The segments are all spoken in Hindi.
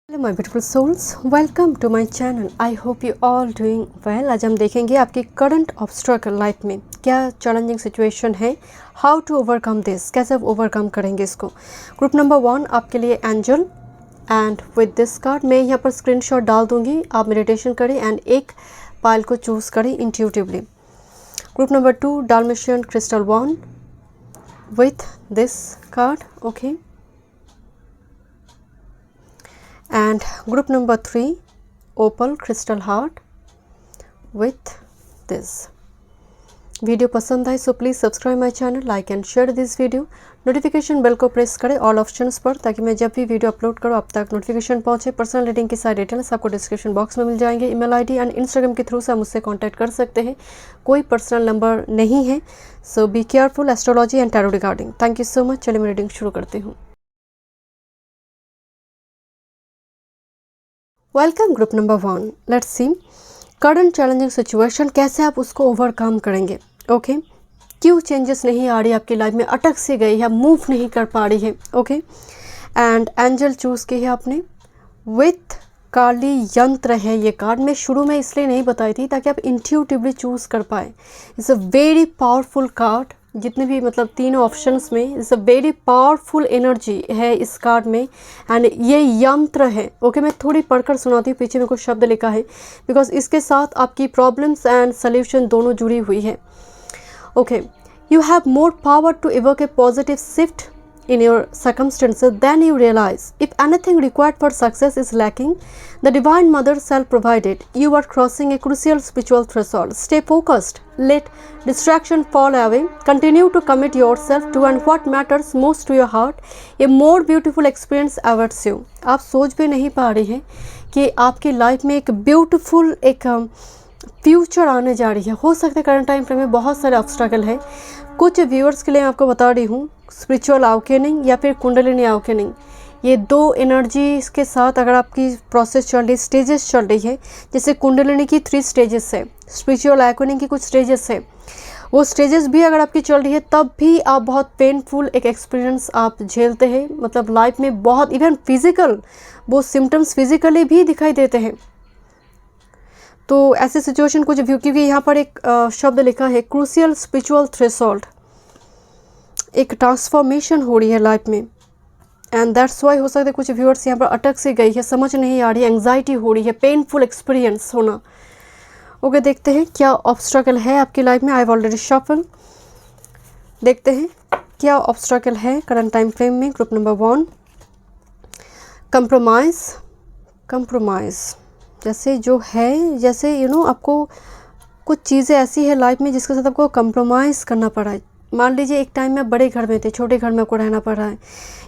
Hello my beautiful souls, welcome to my channel. I hope you all doing well. आज हम देखेंगे आपकी करंट ऑब्स्ट्रकल लाइफ में क्या चैलेंजिंग सिचुएशन है, हाउ टू ओवरकम दिस, कैसे आप ओवरकम करेंगे इसको। ग्रुप नंबर 1 आपके लिए angel, and with this card मैं यहाँ पर स्क्रीनशॉट डाल दूँगी, आप मेडिटेशन करें एंड एक पाइल को चूज़ करें intuitively. Group number 2 Dalmatian crystal won with this card, okay. And group number 3 opal crystal heart with this। Video पसंद आए so please subscribe my channel, like and share this video. Notification bell को प्रेस करें ऑल ऑप्शंस पर, ताकि मैं जब भी वीडियो अपलोड करूँ आप तक नोटिफिकेशन पहुंचे। पर्सनल रीडिंग की सारी डिटेल्स आपको डिस्क्रिप्शन बॉक्स में मिल जाएंगे। ईमेल आईडी एंड इंस्टाग्राम के थ्रू से आप मुझसे कॉन्टैक्ट कर सकते हैं, कोई पर्सनल नंबर नहीं है। So be careful astrology and tarot regarding. Thank you so much. चलिए मैं रीडिंग शुरू करती हूँ। Welcome group number 1। Let's see current challenging situation, कैसे आप उसको ओवरकम करेंगे। ओके क्यों चेंजेस नहीं आ रही आपकी लाइफ में, अटक सी गई है, मूव नहीं कर पा रही है। ओके एंड एंजल चूज़ की है आपने विथ काली यंत्र है ये कार्ड। मैं शुरू में इसलिए नहीं बताई थी ताकि आप इंट्यूटिवली चूज़ कर पाए। It's a very powerful card, जितने भी मतलब तीनों ऑप्शंस में it's a very powerful energy है इस कार्ड में। एंड ये यंत्र है। ओके मैं थोड़ी पढ़कर सुनाती हूँ, पीछे में कुछ शब्द लिखा है, बिकॉज इसके साथ आपकी प्रॉब्लम्स एंड सोल्यूशन दोनों जुड़ी हुई है। Okay you have more power to evoke a positive shift in your circumstances than you realize. If anything required for success is lacking, the Divine Mother shall provide it. You are crossing a crucial spiritual threshold. Stay focused. Let distraction fall away. Continue to commit yourself to and what matters most to your heart. A more beautiful experience awaits you. आप सोच भी नहीं पा रही हैं कि आपकी लाइफ में एक ब्यूटीफुल एक फ्यूचर आने जा रही है। हो सकता है करंट टाइम फ्रेम में बहुत सारे ऑब्स्ट्रकल है। कुछ व्यूअर्स के लिए मैं आपको बता रही हूँ स्पिरिचुअल अवेकनिंग या फिर कुंडलिनी अवेकनिंग, ये दो एनर्जी के साथ अगर आपकी प्रोसेस चल रही है, स्टेजेस चल रही है। जैसे कुंडलिनी की 3 स्टेजेस है, स्पिरिचुअल अवेकनिंग की कुछ स्टेजेस है, वो स्टेजेस भी अगर आपकी चल रही है तब भी आप बहुत पेनफुल एक एक्सपीरियंस आप झेलते हैं। मतलब लाइफ में बहुत इवन फिजिकल वो सिम्टम्स फिजिकली भी दिखाई देते हैं। तो ऐसे सिचुएशन कुछ व्यू, क्योंकि यहाँ पर एक शब्द लिखा है क्रूशियल स्पिरिचुअल थ्रेशोल्ड, एक ट्रांसफॉर्मेशन हो रही है लाइफ में। एंड दैट्स वाई हो सकता है कुछ व्यूअर्स यहाँ पर अटक से गई है, समझ नहीं आ रही है, एंग्जाइटी हो रही है, पेनफुल एक्सपीरियंस होना। ओके देखते हैं क्या ऑब्स्ट्रकल है आपकी लाइफ में। I have already shuffle. देखते हैं क्या ऑब्स्ट्रकल है करंट टाइम फ्रेम में। Group number 1 compromise. कंप्रोमाइज़ जैसे जो है, जैसे आपको कुछ चीज़ें ऐसी है लाइफ में जिसके साथ आपको कंप्रोमाइज़ करना पड़ा है। मान लीजिए एक टाइम में बड़े घर में थे, छोटे घर में आपको रहना पड़ रहा है,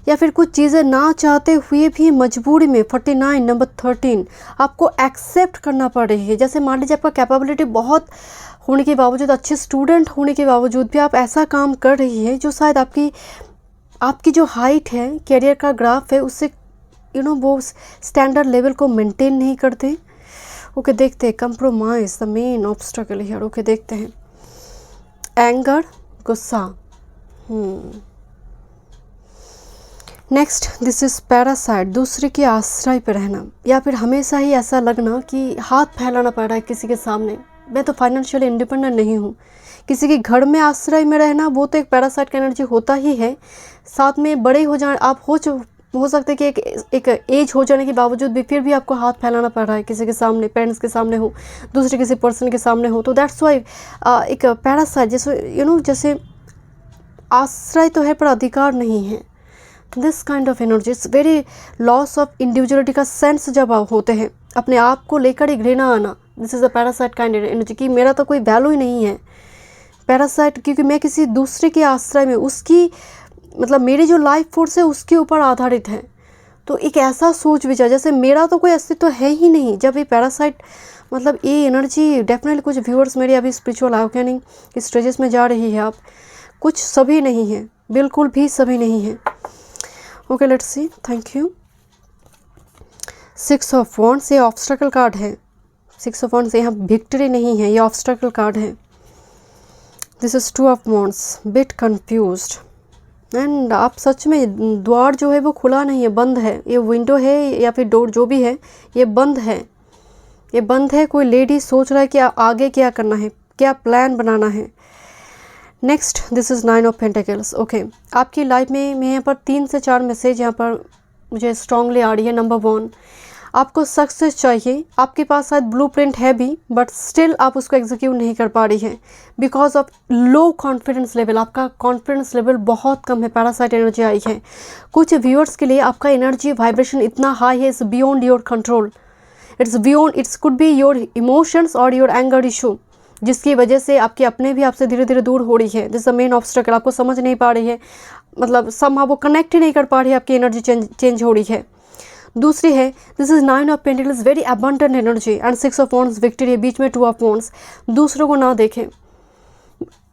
या फिर कुछ चीज़ें ना चाहते हुए भी मजबूरी में 49 नंबर 13 आपको एक्सेप्ट करना पड़ रही है। जैसे मान लीजिए आपका कैपेबिलिटी बहुत होने के बावजूद, अच्छे स्टूडेंट होने के बावजूद भी आप ऐसा काम कर रही है जो शायद आपकी जो हाइट है, कैरियर का ग्राफ है, उससे वो स्टैंडर्ड लेवल को मेंटेन नहीं करते। ओके देखते हैं compromise the main obstacle here. Okay देखते हैं एंगर, गुस्सा। नेक्स्ट दिस इज पैरासाइट, दूसरे के आश्रय पर रहना, या फिर हमेशा ही ऐसा लगना कि हाथ फैलाना पड़ रहा है किसी के सामने। मैं तो फाइनेंशियली इंडिपेंडेंट नहीं हूँ। किसी के घर में आश्रय में रहना, वो तो एक पैरासाइट का एनर्जी होता ही है। साथ में बड़े हो जाए आप, हो सकता है कि एक एज हो जाने के बावजूद भी फिर भी आपको हाथ फैलाना पड़ रहा है किसी के सामने, पेरेंट्स के सामने हो, दूसरे किसी पर्सन के सामने हो। तो दैट्स वाई एक पैरासाइट जैसे जैसे आश्रय तो है पर अधिकार नहीं है। This kind of energy it's very loss of individuality का सेंस जब आप होते हैं, अपने आप को लेकर ही घृणा आना। This is a parasite kind energy कि मेरा तो कोई वैल्यू ही नहीं है। पैरासाइट क्योंकि मैं किसी दूसरे के आश्रय में, उसकी मतलब मेरी जो लाइफ फोर्स है उसके ऊपर आधारित है। तो एक ऐसा सोच विचार जैसे मेरा तो कोई अस्तित्व है ही नहीं। जब ये पैरासाइट मतलब ये एनर्जी डेफिनेटली कुछ व्यूअर्स मेरे अभी स्पिरिचुअल अवेकनिंग इस स्टेजेस में जा रही है। आप कुछ सभी नहीं है, बिल्कुल भी सभी नहीं है। Okay let's see, thank you. 6 of wands, ये ऑब्स्ट्रकल कार्ड है। 6 ऑफ वॉन्ड्स, यहाँ विक्ट्री नहीं है, ये ऑब्स्ट्रकल कार्ड है। This is 2 of wands, bit confused. And आप सच में द्वार जो है वो खुला नहीं है, बंद है। ये विंडो है या फिर डोर जो भी है ये बंद है, ये बंद है। कोई लेडी सोच रहा है कि आगे क्या करना है, क्या प्लान बनाना है। Next, this is 9 of pentacles. Okay, आपकी लाइफ में मैं यहाँ पर 3 से 4 मैसेज यहाँ पर मुझे स्ट्रांगली आ रही है। नंबर 1, आपको सक्सेस चाहिए। आपके पास शायद ब्लूप्रिंट है भी, बट स्टिल आप उसको एग्जीक्यूट नहीं कर पा रही हैं because of low confidence level. आपका कॉन्फिडेंस लेवल बहुत कम है, पैरासाइट एनर्जी आई है। कुछ व्यूअर्स के लिए आपका एनर्जी वाइब्रेशन इतना हाई है, it's beyond your control, it's beyond, it's could be your emotions और योर एंगर इशू, जिसकी वजह से आपके अपने भी आपसे धीरे धीरे दूर हो रही है। This the main obstacle. आपको समझ नहीं पा रही है, मतलब समहाउ वो कनेक्ट ही नहीं कर पा रही है, आपकी एनर्जी चेंज हो रही है। दूसरी है, this is 9 of pentacles, very abundant energy, and 6 of wands victory है, बीच में 2 ऑफ वॉन्ड्स। दूसरों को ना देखें।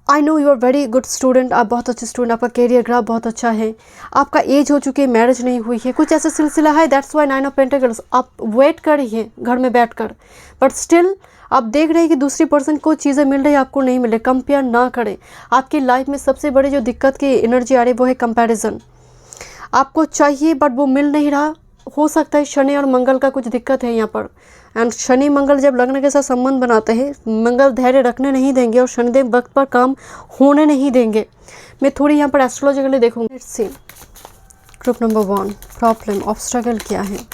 I know you are very good student, आप बहुत अच्छे स्टूडेंट, आपका कैरियर ग्राफ बहुत अच्छा है, आपका एज हो चुकी है, मैरिज नहीं हुई है, कुछ ऐसा सिलसिला है, दैट्स वाई 9 ऑफ पेंटिकल्स। आप वेट कर रही हैं घर में बैठकर, बट स्टिल आप देख रहे हैं कि दूसरी पर्सन को चीज़ें मिल रही है, आपको नहीं मिल रही। कंपेयर ना करें। आपकी लाइफ में सबसे बड़ी जो दिक्कत की एनर्जी आ रही है वो है कंपैरिजन। आपको चाहिए बट वो मिल नहीं रहा। हो सकता है शनि और मंगल का कुछ दिक्कत है यहाँ पर, एंड शनि मंगल जब लग्न के साथ संबंध बनाते हैं, मंगल धैर्य रखने नहीं देंगे और शनिदेव वक्त पर काम होने नहीं देंगे। मैं थोड़ी यहाँ पर एस्ट्रोलॉजिकली देखूँगी। Let's see group number 1, problem obstacle क्या है।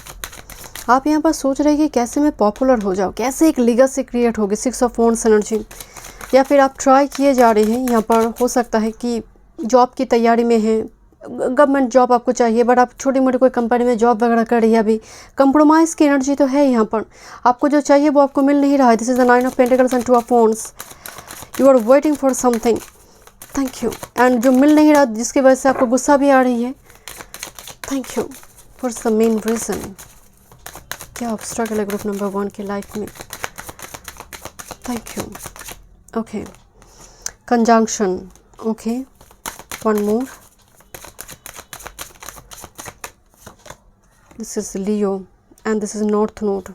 आप यहाँ पर सोच रहे हैं कि कैसे मैं पॉपुलर हो जाऊँ, कैसे एक लीगेसी क्रिएट होगी, 6 ऑफ वॉन्ड्स एनर्जी। या फिर आप ट्राई किए जा रहे हैं, यहाँ पर हो सकता है कि जॉब की तैयारी में है, गवर्नमेंट जॉब आपको चाहिए, बट आप छोटी मोटी कोई कंपनी में जॉब वगैरह कर रही है। अभी कंप्रोमाइज़ की एनर्जी तो है यहाँ पर, आपको जो चाहिए वो आपको मिल नहीं रहा है। This is the 9 of pentacles and 2 of wands. You are waiting for something, thank you, and जो मिल नहीं रहा जिसकी वजह से आपको गुस्सा भी आ रही है। Thank you. What's the main reason, क्या ऑब्स्टेकल है ग्रुप नंबर 1 की लाइफ में। Thank you. Okay, conjunction. Okay, one more. This is Leo and this is north node.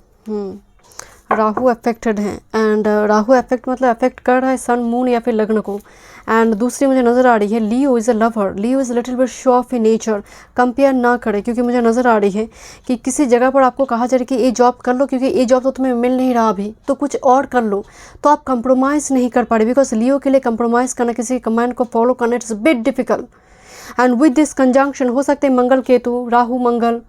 Rahu affected है, एंड राहु अफेक्ट मतलब अफेक्ट कर रहा है सन, मून या फिर लग्न को। एंड दूसरी मुझे नज़र आ रही है, Leo is a lover, Leo is little bit show off in nature. Compare ना करें, क्योंकि मुझे नज़र आ रही है कि किसी जगह पर आपको कहा जा रहा है कि ये जॉब कर लो, क्योंकि ये जॉब तो तुम्हें मिल नहीं रहा अभी, तो कुछ और कर लो, तो आप कंप्रोमाइज़ नहीं कर पा रहे। बिकॉज लियो के लिए कंप्रोमाइज़ करना, किसी कमांड को फॉलो करना, it's bit difficult. And with this conjunction हो सकते हैं मंगल केतु, राहु मंगल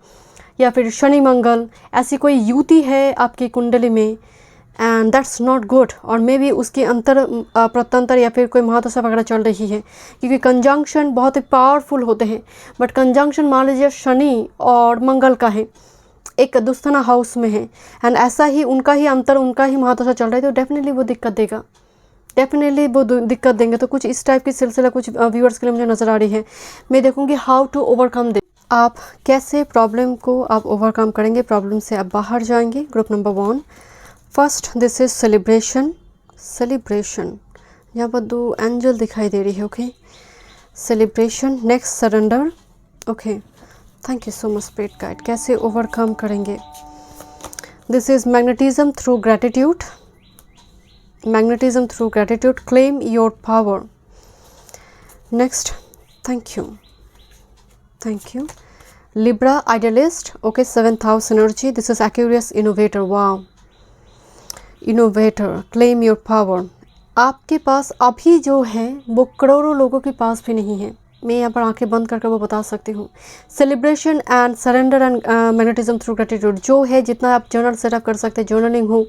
या फिर शनि मंगल, ऐसी कोई युति है आपकी कुंडली में, एंड दैट्स नॉट गुड। और मे भी उसकी अंतर प्रत्यंतर या फिर कोई महादशा वगैरह चल रही है, क्योंकि कंजंक्शन बहुत ही पावरफुल होते हैं। बट कंजंक्शन मान लीजिए शनि और मंगल का है, एक दुस्थना हाउस में है, एंड ऐसा ही उनका ही अंतर, उनका ही महादशा चल रहा है, तो डेफिनेटली वो दिक्कत देगा, डेफिनेटली वो दिक्कत देंगे। तो कुछ इस टाइप की सिलसिला कुछ व्यूअर्स के लिए मुझे नज़र आ रही है। मैं देखूँगी हाउ टू ओवरकम दिस, आप कैसे प्रॉब्लम को आप ओवरकम करेंगे, प्रॉब्लम से आप बाहर जाएंगे। Group number 1, first this is celebration. Celebration, यहाँ पर 2 एंजल दिखाई दे रही है। Okay, celebration. Next surrender. Okay, thank you so much spirit guide. कैसे ओवरकम करेंगे। This is magnetism through gratitude, magnetism through gratitude, claim your power. Next, thank you, thank you. Libra idealist. Okay, 7th house energy, this is Aquarius innovator. Wow, innovator, claim your power. आपके पास अभी जो है वो करोड़ों लोगों के पास भी नहीं है। मैं यहाँ पर आंखें बंद करके वो बता सकती हूँ। Celebration and surrender and magnetism through gratitude, जो है जितना आप जर्नल सेटअप कर सकते हैं, जर्नलिंग हो,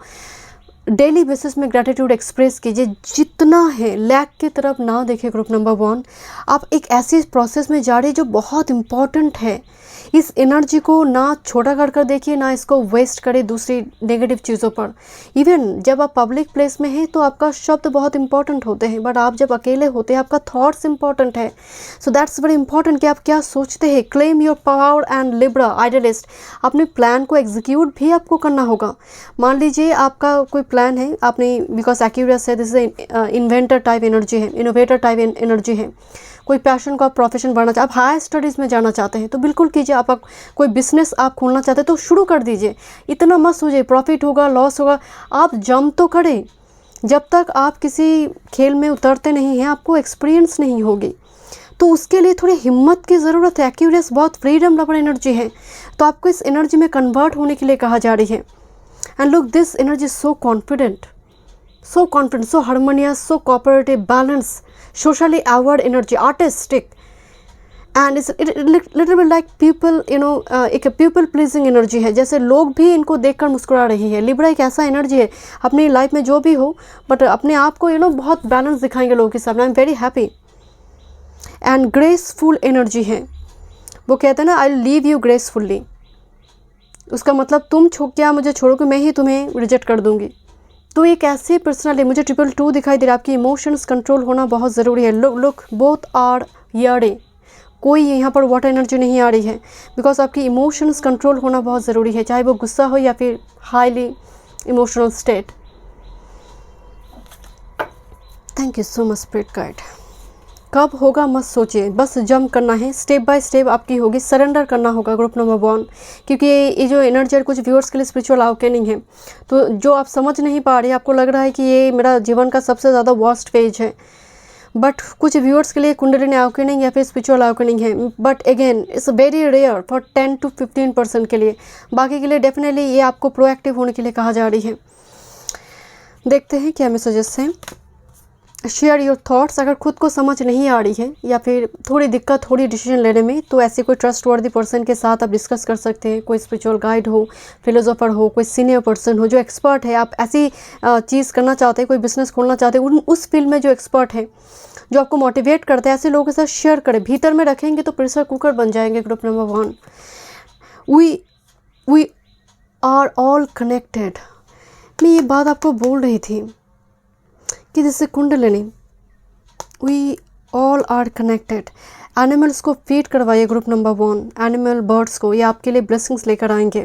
डेली बेसिस में ग्रेटिट्यूड एक्सप्रेस कीजिए, जितना है लैक की तरफ ना देखें। ग्रुप नंबर 1, आप एक ऐसी प्रोसेस में जा रहे हैं जो बहुत इम्पॉर्टेंट है। इस एनर्जी को ना छोटा कर देखिए, ना इसको वेस्ट करें दूसरी नेगेटिव चीज़ों पर। इवन जब आप पब्लिक प्लेस में हैं तो आपका शब्द बहुत इंपॉर्टेंट होते हैं, बट आप जब अकेले होते हैं आपका थॉट्स इंपॉर्टेंट है। सो दैट्स वेरी इंपॉर्टेंट कि आप क्या सोचते हैं। Claim your power and Libra idealist, अपने प्लान को एग्जीक्यूट भी आपको करना होगा। मान लीजिए आपका कोई प्लान है, आपने, बिकॉज एक्यूरियस है, this is inventor type energy है, इनोवेटर टाइप एनर्जी है। कोई पैशन को आप प्रोफेशन बढ़ना चाहते, आप हायर स्टडीज़ में जाना चाहते हैं तो बिल्कुल कीजिए। आप कोई बिजनेस आप खोलना चाहते हैं तो शुरू कर दीजिए। इतना मत सोचिए प्रॉफिट होगा लॉस होगा, आप जंप तो करें। जब तक आप किसी खेल में उतरते नहीं हैं आपको एक्सपीरियंस नहीं होगी। तो उसके लिए थोड़ी हिम्मत की ज़रूरत है। एक्यूरियस बहुत फ्रीडम लवर एनर्जी है, तो आपको इस एनर्जी में कन्वर्ट होने के लिए कहा जा रही है। And look, this energy is so confident, so harmonious, so cooperative, balance, socially aware energy, artistic, and it's little bit like people, एक पीपल प्लीजिंग एनर्जी है, जैसे लोग भी इनको देखकर मुस्कुरा रही है। लिब्रा एक ऐसा एनर्जी है, अपनी लाइफ में जो भी हो, बट अपने आप को बहुत बैलेंस दिखाएंगे लोगों के सामने। I am very happy. And graceful energy है, वो कहते हैं ना, आई लीव यू ग्रेसफुल्ली, उसका मतलब तुम क्या मुझे छोड़ोगे, मैं ही तुम्हें रिजेक्ट कर दूंगी। तो एक ऐसी पर्सनली मुझे 222 दिखाई दे रहा है। आपकी इमोशंस कंट्रोल होना बहुत ज़रूरी है। लुक बोथ आर हियरिंग, कोई यहाँ पर वाटर एनर्जी नहीं आ रही है, बिकॉज आपकी इमोशंस कंट्रोल होना बहुत ज़रूरी है, चाहे वो गुस्सा हो या फिर highly emotional state. Thank you so much spirit guide. कब होगा मत सोचिए, बस जंप करना है, स्टेप बाय स्टेप आपकी होगी, सरेंडर करना होगा ग्रुप नंबर 1, क्योंकि ये जो एनर्जी है कुछ व्यूअर्स के लिए स्पिरिचुअल अवेकनिंग है। तो जो आप समझ नहीं पा रहे, आपको लग रहा है कि ये मेरा जीवन का सबसे ज़्यादा वर्स्ट फेज है, बट कुछ व्यूअर्स के लिए कुंडलिनी अवेकनिंग या फिर स्पिरिचुअल अवेकनिंग है, but again it's very rare for 10 to 15% के लिए। बाकी के लिए डेफिनेटली ये आपको प्रोएक्टिव होने के लिए कहा जा रही है। देखते हैं क्या मैसेजेस हैं। Share your thoughts. अगर खुद को समझ नहीं आ रही है या फिर थोड़ी दिक्कत थोड़ी डिसीजन लेने में, तो ऐसे कोई ट्रस्ट वर्दी पर्सन के साथ आप डिस्कस कर सकते हैं। कोई स्पिरिचुअल गाइड हो, फिलोसोफर हो, कोई सीनियर पर्सन हो जो एक्सपर्ट है, आप ऐसी चीज़ करना चाहते हैं, कोई बिजनेस खोलना चाहते हैं, उस फील्ड में जो एक्सपर्ट है, जो आपको मोटिवेट करते हैं, ऐसे लोगों के साथ शेयर करें। भीतर में रखेंगे तो प्रेशर कुकर बन जाएंगे। Group number 1, we are all connected. मैं ये बात आपको बोल रही थी कि जैसे kundalini, we all are connected. Animals को फीड करवाइए ग्रुप नंबर 1, एनिमल बर्ड्स को, ये आपके लिए ब्लेसिंग्स लेकर आएंगे।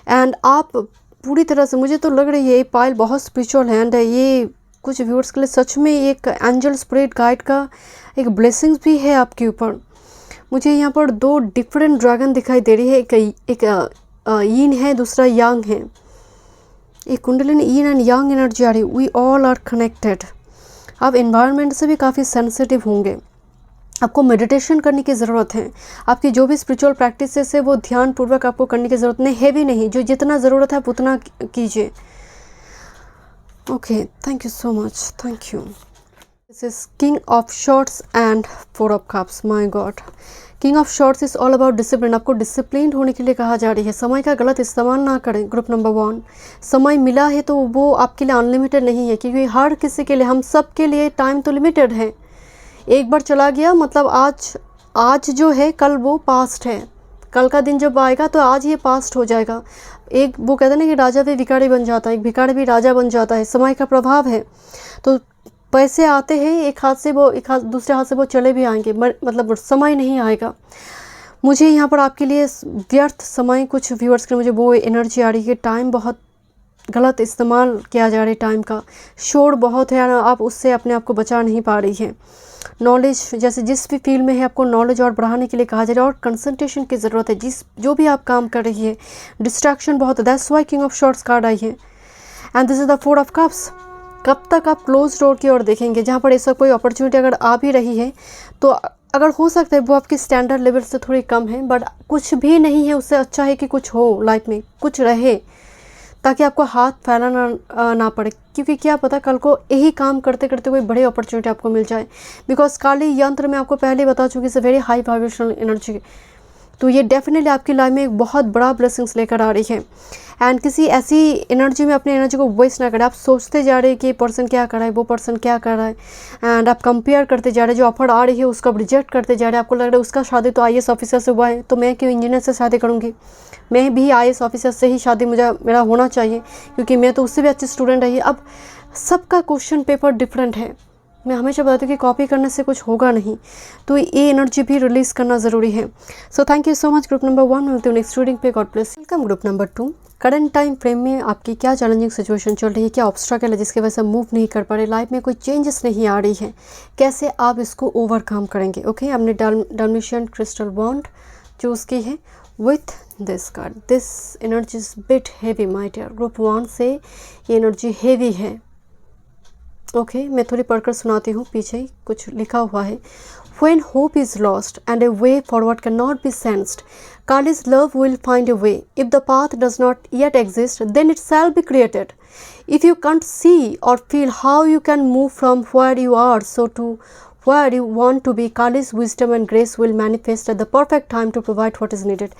एंड आप पूरी तरह से, मुझे तो लग रही है ये पाइल बहुत स्पिरिचुअल है, एंड ये कुछ व्यूअर्स के लिए सच में एक एंजल स्पिरिट गाइड का एक ब्लेसिंग्स भी है आपके ऊपर। मुझे यहाँ पर 2 डिफरेंट ड्रैगन दिखाई दे रही है, एक यीन है, दूसरा यांग है। एक कुंडलिनी यीन एंड यांग एनर्जी आ रही। We all are connected. आप एनवायरनमेंट से भी काफ़ी सेंसिटिव होंगे, आपको मेडिटेशन करने की ज़रूरत है। आपकी जो भी स्पिरिचुअल प्रैक्टिसेस है वो ध्यान पूर्वक आपको करने की ज़रूरत नहीं, हैवी नहीं, जो जितना ज़रूरत है आप उतना कीजिए। Okay, thank you so much, thank you. This is king of shorts and 4 of cups. My God, king of shorts is all about discipline. आपको डिसिप्लिन होने के लिए कहा जा रही है। समय का गलत इस्तेमाल ना करें ग्रुप नंबर 1। समय मिला है तो वो आपके लिए अनलिमिटेड नहीं है, क्योंकि हर किसी के लिए, हम सब के लिए टाइम तो लिमिटेड है। एक बार चला गया मतलब आज जो है कल वो पास्ट है, कल का दिन जब आएगा तो आज ये पास्ट हो जाएगा। एक वो कहते हैं ना कि राजा भी भिखारी बन जाता है, एक भिखारी भी राजा बन जाता है। समय का प्रभाव है, तो पैसे आते हैं एक हाथ से, वो एक हाथ दूसरे हाथ से वो चले भी आएंगे, मतलब समय नहीं आएगा। मुझे यहाँ पर आपके लिए व्यर्थ समय, कुछ व्यूअर्स के मुझे वो एनर्जी आ रही है। टाइम बहुत गलत इस्तेमाल किया जा रहा है, टाइम का शोर बहुत है, आप उससे अपने आप को बचा नहीं पा रही है। नॉलेज, जैसे जिस भी फील्ड में है आपको नॉलेज और बढ़ाने के लिए कहा जा रहा है, और कंसंट्रेशन की ज़रूरत है जो भी आप काम कर रही है। डिस्ट्रैक्शन बहुत है, that's why king of swords card आई है। And this is the 4 of cups. कब तक आप क्लोज डोर की ओर देखेंगे, जहाँ पर ऐसा कोई अपॉर्चुनिटी अगर आ भी रही है तो अगर हो सकता है वो आपकी स्टैंडर्ड लेवल से थोड़ी कम है, बट कुछ भी नहीं है, उससे अच्छा है कि कुछ हो लाइफ में, कुछ रहे, ताकि आपको हाथ फैलाना ना पड़े। क्योंकि क्या पता कल को यही काम करते करते कोई बड़ी अपॉर्चुनिटी आपको मिल जाए। बिकॉज काली यंत्र में आपको पहले बता चुकी it's very high vibrational energy, तो ये डेफिनेटली आपकी लाइफ में एक बहुत बड़ा ब्लेसिंग्स लेकर आ रही है। एंड किसी ऐसी एनर्जी में अपनी एनर्जी को वेस्ट ना करें। आप सोचते जा रहे हैं कि ये पर्सन क्या कर रहा है, वो पर्सन क्या कर रहा है, एंड आप कंपेयर करते जा रहे हैं। जो ऑफर आ रही है उसको आप रिजेक्ट करते जा रहे हैं। आपको लग रहा है उसका शादी तो IAS ऑफिसर से हुआ है, तो मैं क्यों इंजीनियर से शादी करूँगी, मैं भी IAS ऑफिसर से ही शादी मेरा होना चाहिए, क्योंकि मैं तो उससे भी अच्छी स्टूडेंट रही। अब सबका क्वेश्चन पेपर डिफरेंट है। मैं हमेशा बताती हूँ कि कॉपी करने से कुछ होगा नहीं, तो ये एनर्जी भी रिलीज़ करना ज़रूरी है। So thank you so much group number 1। मिलते हैं नेक्स्ट रीडिंग पे। God bless. Welcome group number 2। Current time frame में आपकी क्या चैलेंजिंग सिचुएशन चल रही है, क्या ऑब्स्ट्रकल है जिसकी वजह से मूव नहीं कर पा रहे, लाइफ में कोई चेंजेस नहीं आ रही है, कैसे आप इसको ओवरकम करेंगे। ओके, हमने डाल्मेशियन क्रिस्टल बॉन्ड चूज़ की है with this card. This energy is bit heavy my dear. Group 1 से ये एनर्जी हेवी है। ओके, मैं थोड़ी पढ़कर सुनाती हूँ, पीछे कुछ लिखा हुआ है। When hope is lost and a way forward cannot be sensed, Kali's love will find a way. If the path does not yet exist, then it shall be created. If you can't see or feel how you can move from where you are so to where you want to be, Kali's wisdom and grace will manifest at the perfect time to provide what is needed.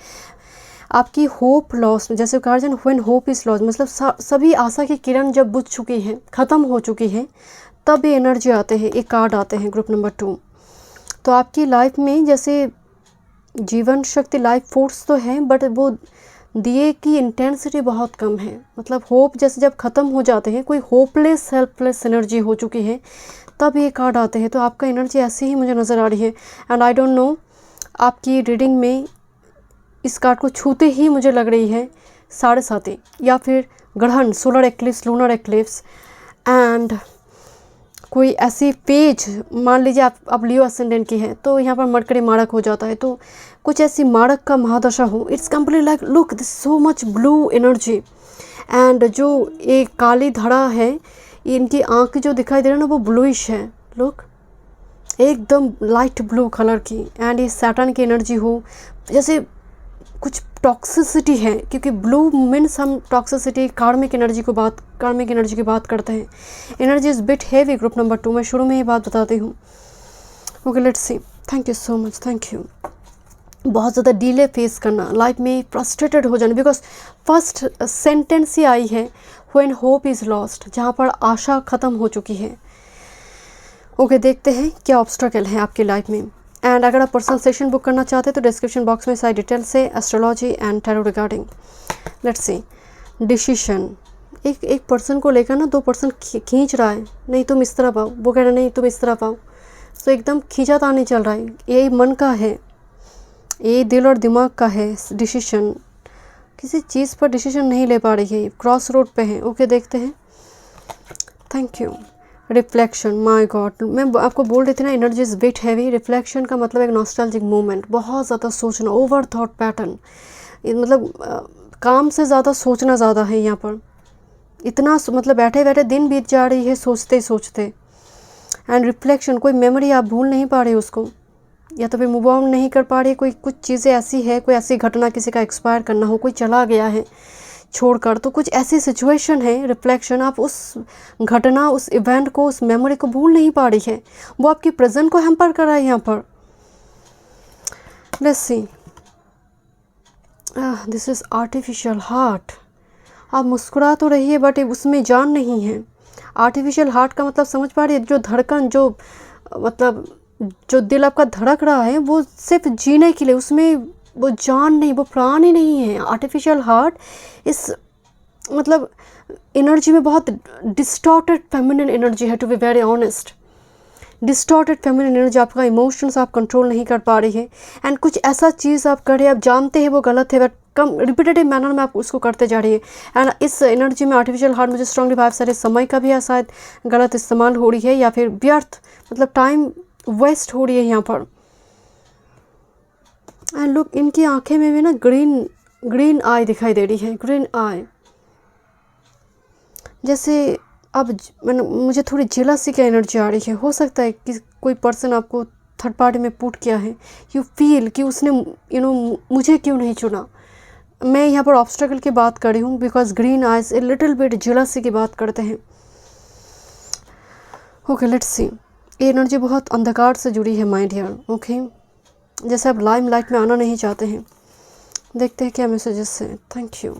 आपकी होप लॉस, जैसे कहा जाए व्हेन होप इज़ लॉस, मतलब सभी आशा की किरण जब बुझ चुकी हैं, ख़त्म हो चुकी हैं, तब ये एनर्जी आते हैं, एक कार्ड आते हैं ग्रुप नंबर 2। तो आपकी लाइफ में जैसे जीवन शक्ति लाइफ फोर्स तो है, बट वो दिए की इंटेंसिटी बहुत कम है। मतलब होप जैसे जब ख़त्म हो जाते हैं, कोई होपलेस हेल्पलेस एनर्जी हो चुकी है, तब ये कार्ड आते हैं। तो आपका एनर्जी ऐसे ही मुझे नज़र आ रही है। एंड आई डोंट नो, आपकी रीडिंग में इस कार्ड को छूते ही मुझे लग रही है 7:30 या फिर ग्रहण, solar eclipse, lunar eclipse, and कोई ऐसी पेज, मान लीजिए आप लियो असेंडेंट की है तो यहाँ पर मरकरी मारक हो जाता है, तो कुछ ऐसी मारक का महादशा हो। It's complete like look this so much blue energy. And जो एक काली धड़ा है, इनकी आँख जो दिखाई दे रहा है ना, वो ब्लूइश है, लुक एकदम लाइट ब्लू कलर की। एंड ये सैटर्न की एनर्जी हो, जैसे कुछ टॉक्सिसिटी है, क्योंकि ब्लू मीन्स हम टॉक्सिसिटी, कार्मिक एनर्जी की बात करते हैं। Energy is bit heavy group number 2। मैं शुरू में ही बात बताती हूँ। Okay, let's see. Thank you so much, thank you. बहुत ज़्यादा डिले फेस करना, लाइफ में फ्रस्ट्रेटेड हो जाना, बिकॉज फर्स्ट सेंटेंस ही आई है व्हेन होप इज़ लॉस्ट, जहाँ पर आशा ख़त्म हो चुकी है। ओके, देखते हैं क्या ऑब्स्टेकल है आपकी लाइफ में। एंड अगर आप पर्सनल सेशन बुक करना चाहते हैं तो डिस्क्रिप्शन बॉक्स में सारी डिटेल्स है astrology and tarot regarding. Let's see. Decision, एक पर्सन को लेकर ना 2 पर्सन खींच रहा है, नहीं तुम इस तरह पाओ, वो कह रहा है नहीं तुम इस तरह पाओ। तो एकदम खींचातानी चल रहा है। यही मन का है, ये दिल और दिमाग का है। डिसीशन, किसी चीज़ पर डिसीजन नहीं ले पा रही है, क्रॉस रोड पे है। ओके, देखते हैं। Thank you. Reflection, my God, मैं आपको बोल रही थी ना energy is bit heavy. Reflection का मतलब एक नॉस्टैल्जिक मूवमेंट, बहुत ज़्यादा सोचना, ओवर थॉट पैटर्न, मतलब काम से ज़्यादा सोचना ज़्यादा है यहाँ पर। इतना मतलब बैठे बैठे दिन बीत जा रही है सोचते सोचते। एंड रिफ्लेक्शन, कोई मेमोरी आप भूल नहीं पा रहे उसको, या तो फिर मूव ऑन नहीं कर पा रही। कोई कुछ चीज़ें ऐसी है, कोई ऐसी घटना, किसी का एक्सपायर करना हो, कोई चला गया है छोड़कर, तो कुछ ऐसी सिचुएशन है। रिफ्लेक्शन, आप उस घटना, उस इवेंट को, उस मेमोरी को भूल नहीं पा रही है, वो आपकी प्रेजेंट को हैम्पर कर रहा है यहाँ पर। Let's see. This is artificial heart. आप मुस्कुरा तो रही है बट उसमें जान नहीं है। आर्टिफिशियल हार्ट का मतलब समझ पा रही है, जो धड़कन, जो मतलब जो दिल आपका धड़क रहा है, वो सिर्फ जीने के लिए, उसमें वो जान नहीं, वो प्राण ही नहीं है। आर्टिफिशियल हार्ट इस मतलब एनर्जी में बहुत डिस्टॉर्टेड फेमिनिन एनर्जी है, to be very honest. Distorted feminine energy, आपका इमोशंस आप कंट्रोल नहीं कर पा रही है। एंड कुछ ऐसा चीज़ आप कर रहे हैं, आप जानते हैं वो गलत है, बट कम रिपीटेटिव मैनर में आप उसको करते जा रही है। एंड इस एनर्जी में आर्टिफिशियल हार्ट मुझे स्ट्रॉन्गली वाइब सारे समय का भी शायद गलत इस्तेमाल हो रही है, या फिर व्यर्थ, मतलब टाइम वेस्ट हो रही है यहाँ पर। एंड लुक, इनकी आंखें में भी ना ग्रीन आई दिखाई दे रही है, ग्रीन आई। जैसे अब मुझे थोड़ी जेलसी की एनर्जी आ रही है। हो सकता है कि कोई पर्सन आपको थर्ड पार्टी में पुट किया है, यू फील कि उसने मुझे क्यों नहीं चुना। मैं यहाँ पर ऑब्स्टेकल की बात कर रही हूँ, because green eyes a little bit jealousy की बात करते हैं। ओके, लेट्स सी। ये एनर्जी बहुत अंधकार से जुड़ी है माय डियर। ओके, जैसे आप लाइम लाइट में आना नहीं चाहते हैं। देखते हैं क्या मैसेजेस हैं। Thank you.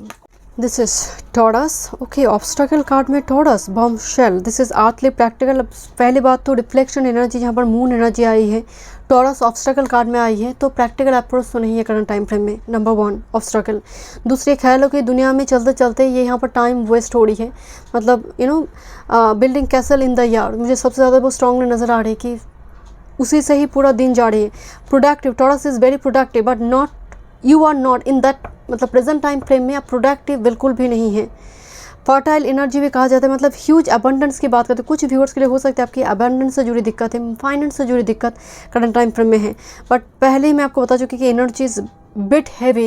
This is Taurus. Okay, obstacle card में Taurus, bombshell. This is earthly practical. पहली बात तो रिफ्लेक्शन एनर्जी, यहाँ पर मून एनर्जी आई है, टॉरस ऑब्स्टेकल कार्ड में आई है, तो प्रैक्टिकल अप्रोच तो नहीं है करंट टाइम फ्रेम में। Number 1 obstacle. दूसरे ख्यालों की दुनिया में चलते चलते ये यहाँ पर टाइम वेस्ट हो रही है। मतलब building castle in the yard, मुझे सबसे ज़्यादा वो स्ट्रांगली नज़र आ रही है कि उसी से ही पूरा दिन जा रही है। Productive, Taurus is very productive, but not, you are not in that, मतलब प्रेजेंट टाइम फ्रेम में आप प्रोडक्टिव बिल्कुल भी नहीं है। फर्टाइल एनर्जी भी कहा जाता है, मतलब ह्यूज अबंडेंस की बात करते हैं। कुछ व्यूअर्स के लिए हो सकता है आपकी अबंडेंस से जुड़ी दिक्कत है, फाइनेंस से जुड़ी दिक्कत करंट टाइम फ्रेम में है। बट पहले ही मैं आपको बता चुकी कि energy is bit heavy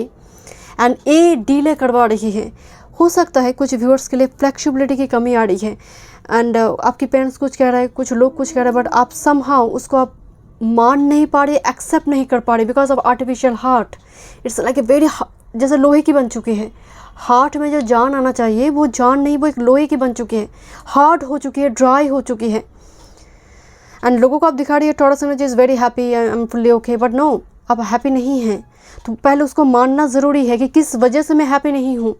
and A delay करवा रही है। हो सकता है कुछ व्यूअर्स के लिए फ्लेक्सिबिलिटी की कमी आ रही है, एंड आपके पेरेंट्स कुछ कह रहे हैं, कुछ लोग कुछ कह रहे हैं, बट आप समहाउ उसको आप मान नहीं पा रही, एक्सेप्ट नहीं कर पा रही because of artificial heart. It's like a very, जैसे लोहे की बन चुकी है। हार्ट में जो जान आना चाहिए वो जान नहीं, वो एक लोहे की बन चुकी है, हार्ड हो चुकी है, ड्राई हो चुकी है। एंड लोगों को आप दिखा रही है Taurus energy is very happy, I am fully okay, but no, आप हैप्पी नहीं हैं। तो पहले उसको मानना ज़रूरी है कि किस वजह से मैं हैप्पी नहीं हूँ,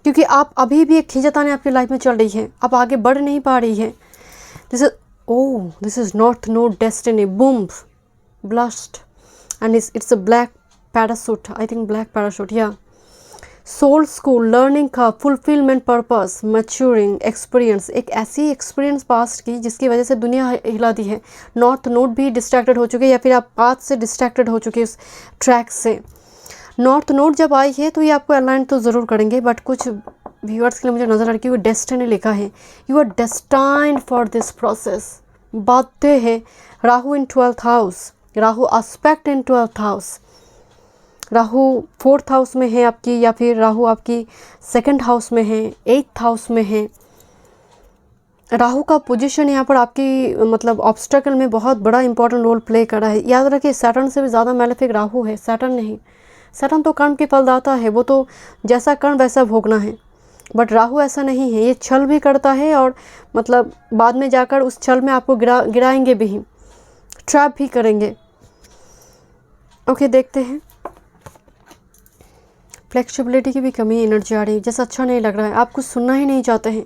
क्योंकि आप अभी भी एक खींचतानी आपकी लाइफ में चल रही है, आप आगे बढ़ नहीं पा रही है। This is north node destiny, boom, blast, and it's a black parachute, I think black parachute, या सोल स्कूल, लर्निंग का फुलफिलमेंट, पर्पस, मैच्योरिंग, एक्सपीरियंस, एक ऐसी एक्सपीरियंस पास्ट की जिसकी वजह से दुनिया हिला दी है। नॉर्थ नोड भी डिस्ट्रैक्टेड हो चुके हैं, या फिर आप पाथ से डिस्ट्रैक्टेड हो चुके उस ट्रैक से। नॉर्थ नोड जब आई है तो ये आपको अलाइन तो ज़रूर करेंगे, बट कुछ व्यूअर्स के लिए मुझे नज़र आ रही है कि डेस्टिनी लिखा है, you are destined for this process. बातें हैं, Rahu in 12th house, Rahu aspect in 12th house, Rahu 4th house में है आपकी, या फिर राहु आपकी 2nd हाउस में है, 8th हाउस में है। राहु का पोजीशन यहाँ पर आपकी मतलब ऑब्स्टेकल में बहुत बड़ा इंपॉर्टेंट रोल प्ले कर रहा है। याद रखिए सैटर्न से भी ज़्यादा मैलेफिक राहु है, सैटर्न नहीं। सैटर्न तो कर्म के फलदाता है, वो तो जैसा कर्म वैसा भोगना है, बट राहु ऐसा नहीं है, ये छल भी करता है और मतलब बाद में जाकर उस छल में आपको गिराएंगे भी, ट्रैप भी करेंगे। ओके, देखते हैं। फ्लेक्सिबिलिटी की भी कमी एनर्जी आ रही है, जैसा अच्छा नहीं लग रहा है, आप कुछ सुनना ही नहीं चाहते हैं।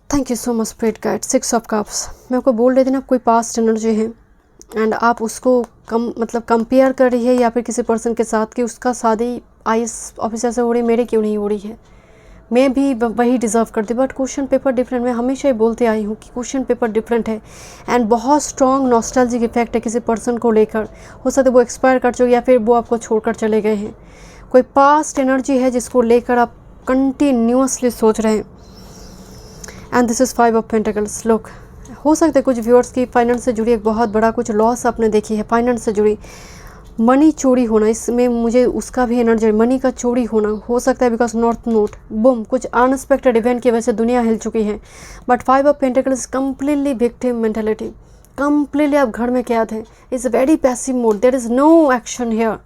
Thank you so much spirit guide. 6 of cups, मैं आपको बोल रही थी ना, कोई पास्ट एनर्जी है एंड आप उसको कंपेयर कर रही है या फिर किसी पर्सन के साथ कि उसका शादी IAS ऑफिसर से हो रही, मेरे क्यों नहीं हो रही है, मैं भी वही डिज़र्व करती, बट क्वेश्चन पेपर डिफरेंट। मैं हमेशा ही बोलते आई हूँ कि क्वेश्चन पेपर डिफरेंट है एंड बहुत स्ट्रॉन्ग नॉस्टैल्जिक इफेक्ट है किसी पर्सन को लेकर। हो सकता है वो एक्सपायर कर चुके या फिर वो आपको छोड़कर चले गए हैं। कोई पास्ट एनर्जी है जिसको लेकर आप कंटिन्यूसली सोच रहे हैं। And this is 5 of pentacles. लोग हो सकता है कुछ व्यूअर्स की फाइनेंस से जुड़ी एक बहुत बड़ा कुछ लॉस आपने देखी है, फाइनेंस से जुड़ी मनी चोरी होना, इसमें मुझे उसका भी एनर्जी, मनी का चोरी होना हो सकता है बिकॉज नॉर्थ नोट बूम, कुछ अनएक्सपेक्टेड इवेंट की वजह से दुनिया हिल चुकी है। But 5 of pentacles completely victim mentality, completely आप घर में कैद है, is very passive mode, there is no action here,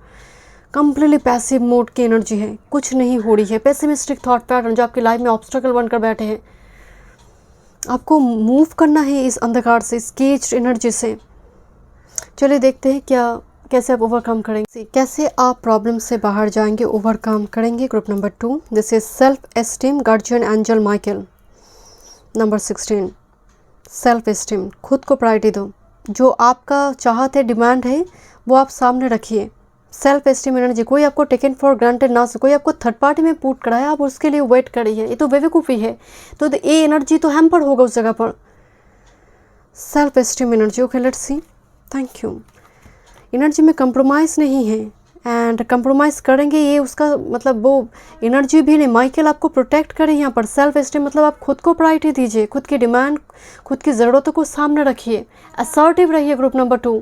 completely passive mode की एनर्जी है, कुछ नहीं हो रही है। पेसिमिस्टिक थॉट पैटर्न जो आपकी लाइफ में ऑब्स्टेकल बनकर बैठे हैं, आपको मूव करना है इस अंधकार से, इस केज्ड एनर्जी से। चलिए देखते हैं कैसे आप ओवरकम करेंगे, कैसे आप प्रॉब्लम से बाहर जाएंगे, ओवरकम करेंगे। Group number 2, this is self esteem, guardian angel Michael. Number 16, self esteem, खुद को प्रायोरिटी दो, जो आपका चाहत है, डिमांड है, वो आप सामने रखिए। सेल्फ एस्टीम एनर्जी, कोई आपको टेकन फॉर ग्रांटेड ना, कोई आपको थर्ड पार्टी में पुट कराया, आप उसके लिए वेट कर रही है, ये तो बेवकूफ़ी है, तो ये एनर्जी तो हैम्पर होगा उस जगह पर। Self esteem energy, okay let's see, thank you. Energy में कंप्रोमाइज़ नहीं है एंड कंप्रोमाइज़ करेंगे ये उसका मतलब वो एनर्जी भी नहीं। माइकल आपको प्रोटेक्ट करे यहाँ पर। सेल्फ एस्टीम मतलब आप खुद को प्रायोरिटी दीजिए, खुद की डिमांड, खुद की ज़रूरतों को सामने रखिए, असर्टिव रहिए। Group number 2,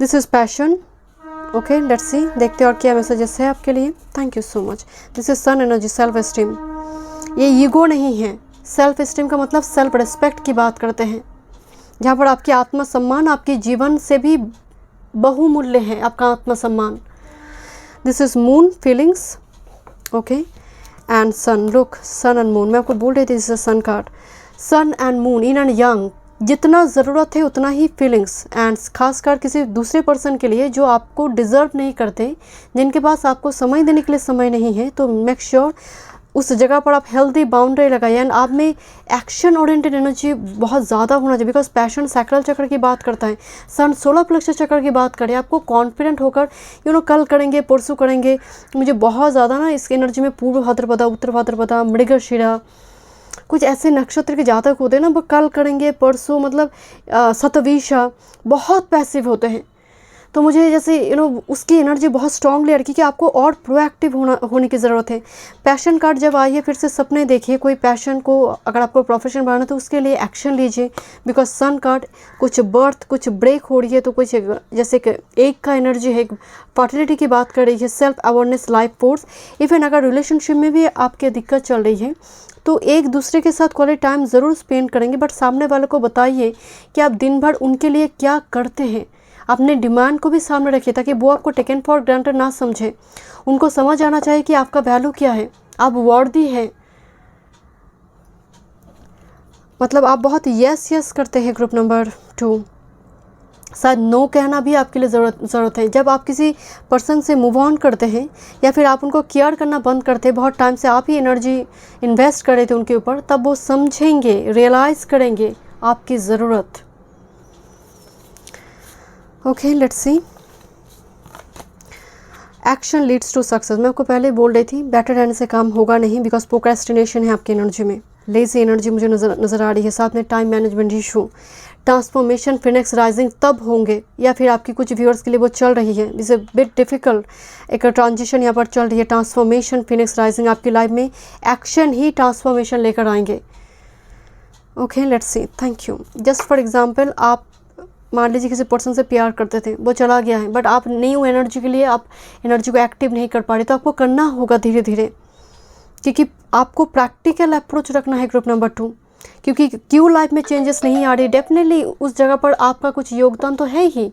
this is passion, okay let's see, देखते हैं और क्या मैसेजेस है आपके लिए। Thank you so much. This is sun energy, self esteem, ये ईगो नहीं है। सेल्फ एस्टीम का मतलब सेल्फ रिस्पेक्ट की बात करते हैं, जहाँ पर आपकी आत्मसम्मान आपके जीवन से भी बहुमूल्य है, आपका आत्मसम्मान। This is moon feelings, okay and sun, look sun and moon, मैं आपको बोल रही थी this is sun card. Sun and moon, yin and yang, जितना ज़रूरत है उतना ही फीलिंग्स एंड खासकर किसी दूसरे पर्सन के लिए जो आपको डिज़र्व नहीं करते, जिनके पास आपको समय देने के लिए समय नहीं है, तो मेक श्योर उस जगह पर आप हेल्दी बाउंड्री लगाइए। एंड आप में एक्शन ओरिएंटेड एनर्जी बहुत ज़्यादा होना चाहिए बिकॉज पैशन सैक्रल चक्र की बात करता है, सन सोलर प्लेक्सस चक्र की बात करें। आपको कॉन्फिडेंट होकर कल करेंगे, परसों करेंगे। मुझे बहुत ज़्यादा ना इस एनर्जी में पूर्व भाद्रपदा, उत्तर भाद्रपदा, मृगशिरा, कुछ ऐसे नक्षत्र के जातक होते हैं ना, वो कल करेंगे, परसों मतलब शतवीशा, बहुत पैसिव होते हैं। तो मुझे जैसे उसकी एनर्जी बहुत स्ट्रांगली आ रही कि आपको और प्रोएक्टिव होने की ज़रूरत है। पैशन कार्ड जब आई है, फिर से सपने देखिए, कोई पैशन को अगर आपको प्रोफेशन बनाना है तो उसके लिए एक्शन लीजिए। बिकॉज सन कार्ड कुछ बर्थ, कुछ ब्रेक हो रही है, तो कुछ जैसे कि एक का एनर्जी है, फर्टिलिटी की बात कर रही है, self awareness, life force. Even अगर रिलेशनशिप में भी आपकी दिक्कत चल रही है तो एक दूसरे के साथ क्वालिटी टाइम ज़रूर स्पेंड करेंगे, बट सामने वाले को बताइए कि आप दिन भर उनके लिए क्या करते हैं। अपने डिमांड को भी सामने रखिए ताकि वो आपको टेकन फॉर ग्रांटेड ना समझे। उनको समझ आना चाहिए कि आपका वैल्यू क्या है, आप वर्दी है, मतलब आप बहुत यस करते हैं। ग्रुप नंबर 2, शायद नो कहना भी आपके लिए ज़रूरत है। जब आप किसी पर्सन से मूव ऑन करते हैं या फिर आप उनको केयर करना बंद करते हैं, बहुत टाइम से आप ही एनर्जी इन्वेस्ट कर रहे थे उनके ऊपर, तब वो समझेंगे, रियलाइज़ करेंगे आपकी ज़रूरत। Okay, let's see. Action leads to success. मैं आपको पहले बोल रही थी बेटर रहने से काम होगा नहीं, बिकॉज प्रोक्रेस्टिनेशन है आपकी एनर्जी में, लेज़ी एनर्जी मुझे नज़र आ रही है। साथ में time management issue, transformation, Phoenix rising तब होंगे, या फिर आपकी कुछ व्यूअर्स के लिए वो चल रही है, इसे बिट डिफ़िकल्ट एक ट्रांजिशन यहाँ पर चल रही है। ट्रांसफॉर्मेशन, फिनिक्स राइजिंग, आपकी लाइफ में एक्शन ही ट्रांसफॉर्मेशन लेकर आएंगे। Okay, let's see. Thank you. Just for example, आप मान लीजिए किसी पर्सन से प्यार करते थे, वो चला गया है, बट आप न्यू एनर्जी के लिए आप एनर्जी को एक्टिव नहीं कर पा रहे, तो आपको करना होगा धीरे धीरे, क्योंकि आपको प्रैक्टिकल अप्रोच रखना है। ग्रुप नंबर 2, क्योंकि क्यों लाइफ में चेंजेस नहीं आ रही, डेफिनेटली उस जगह पर आपका कुछ योगदान तो है ही।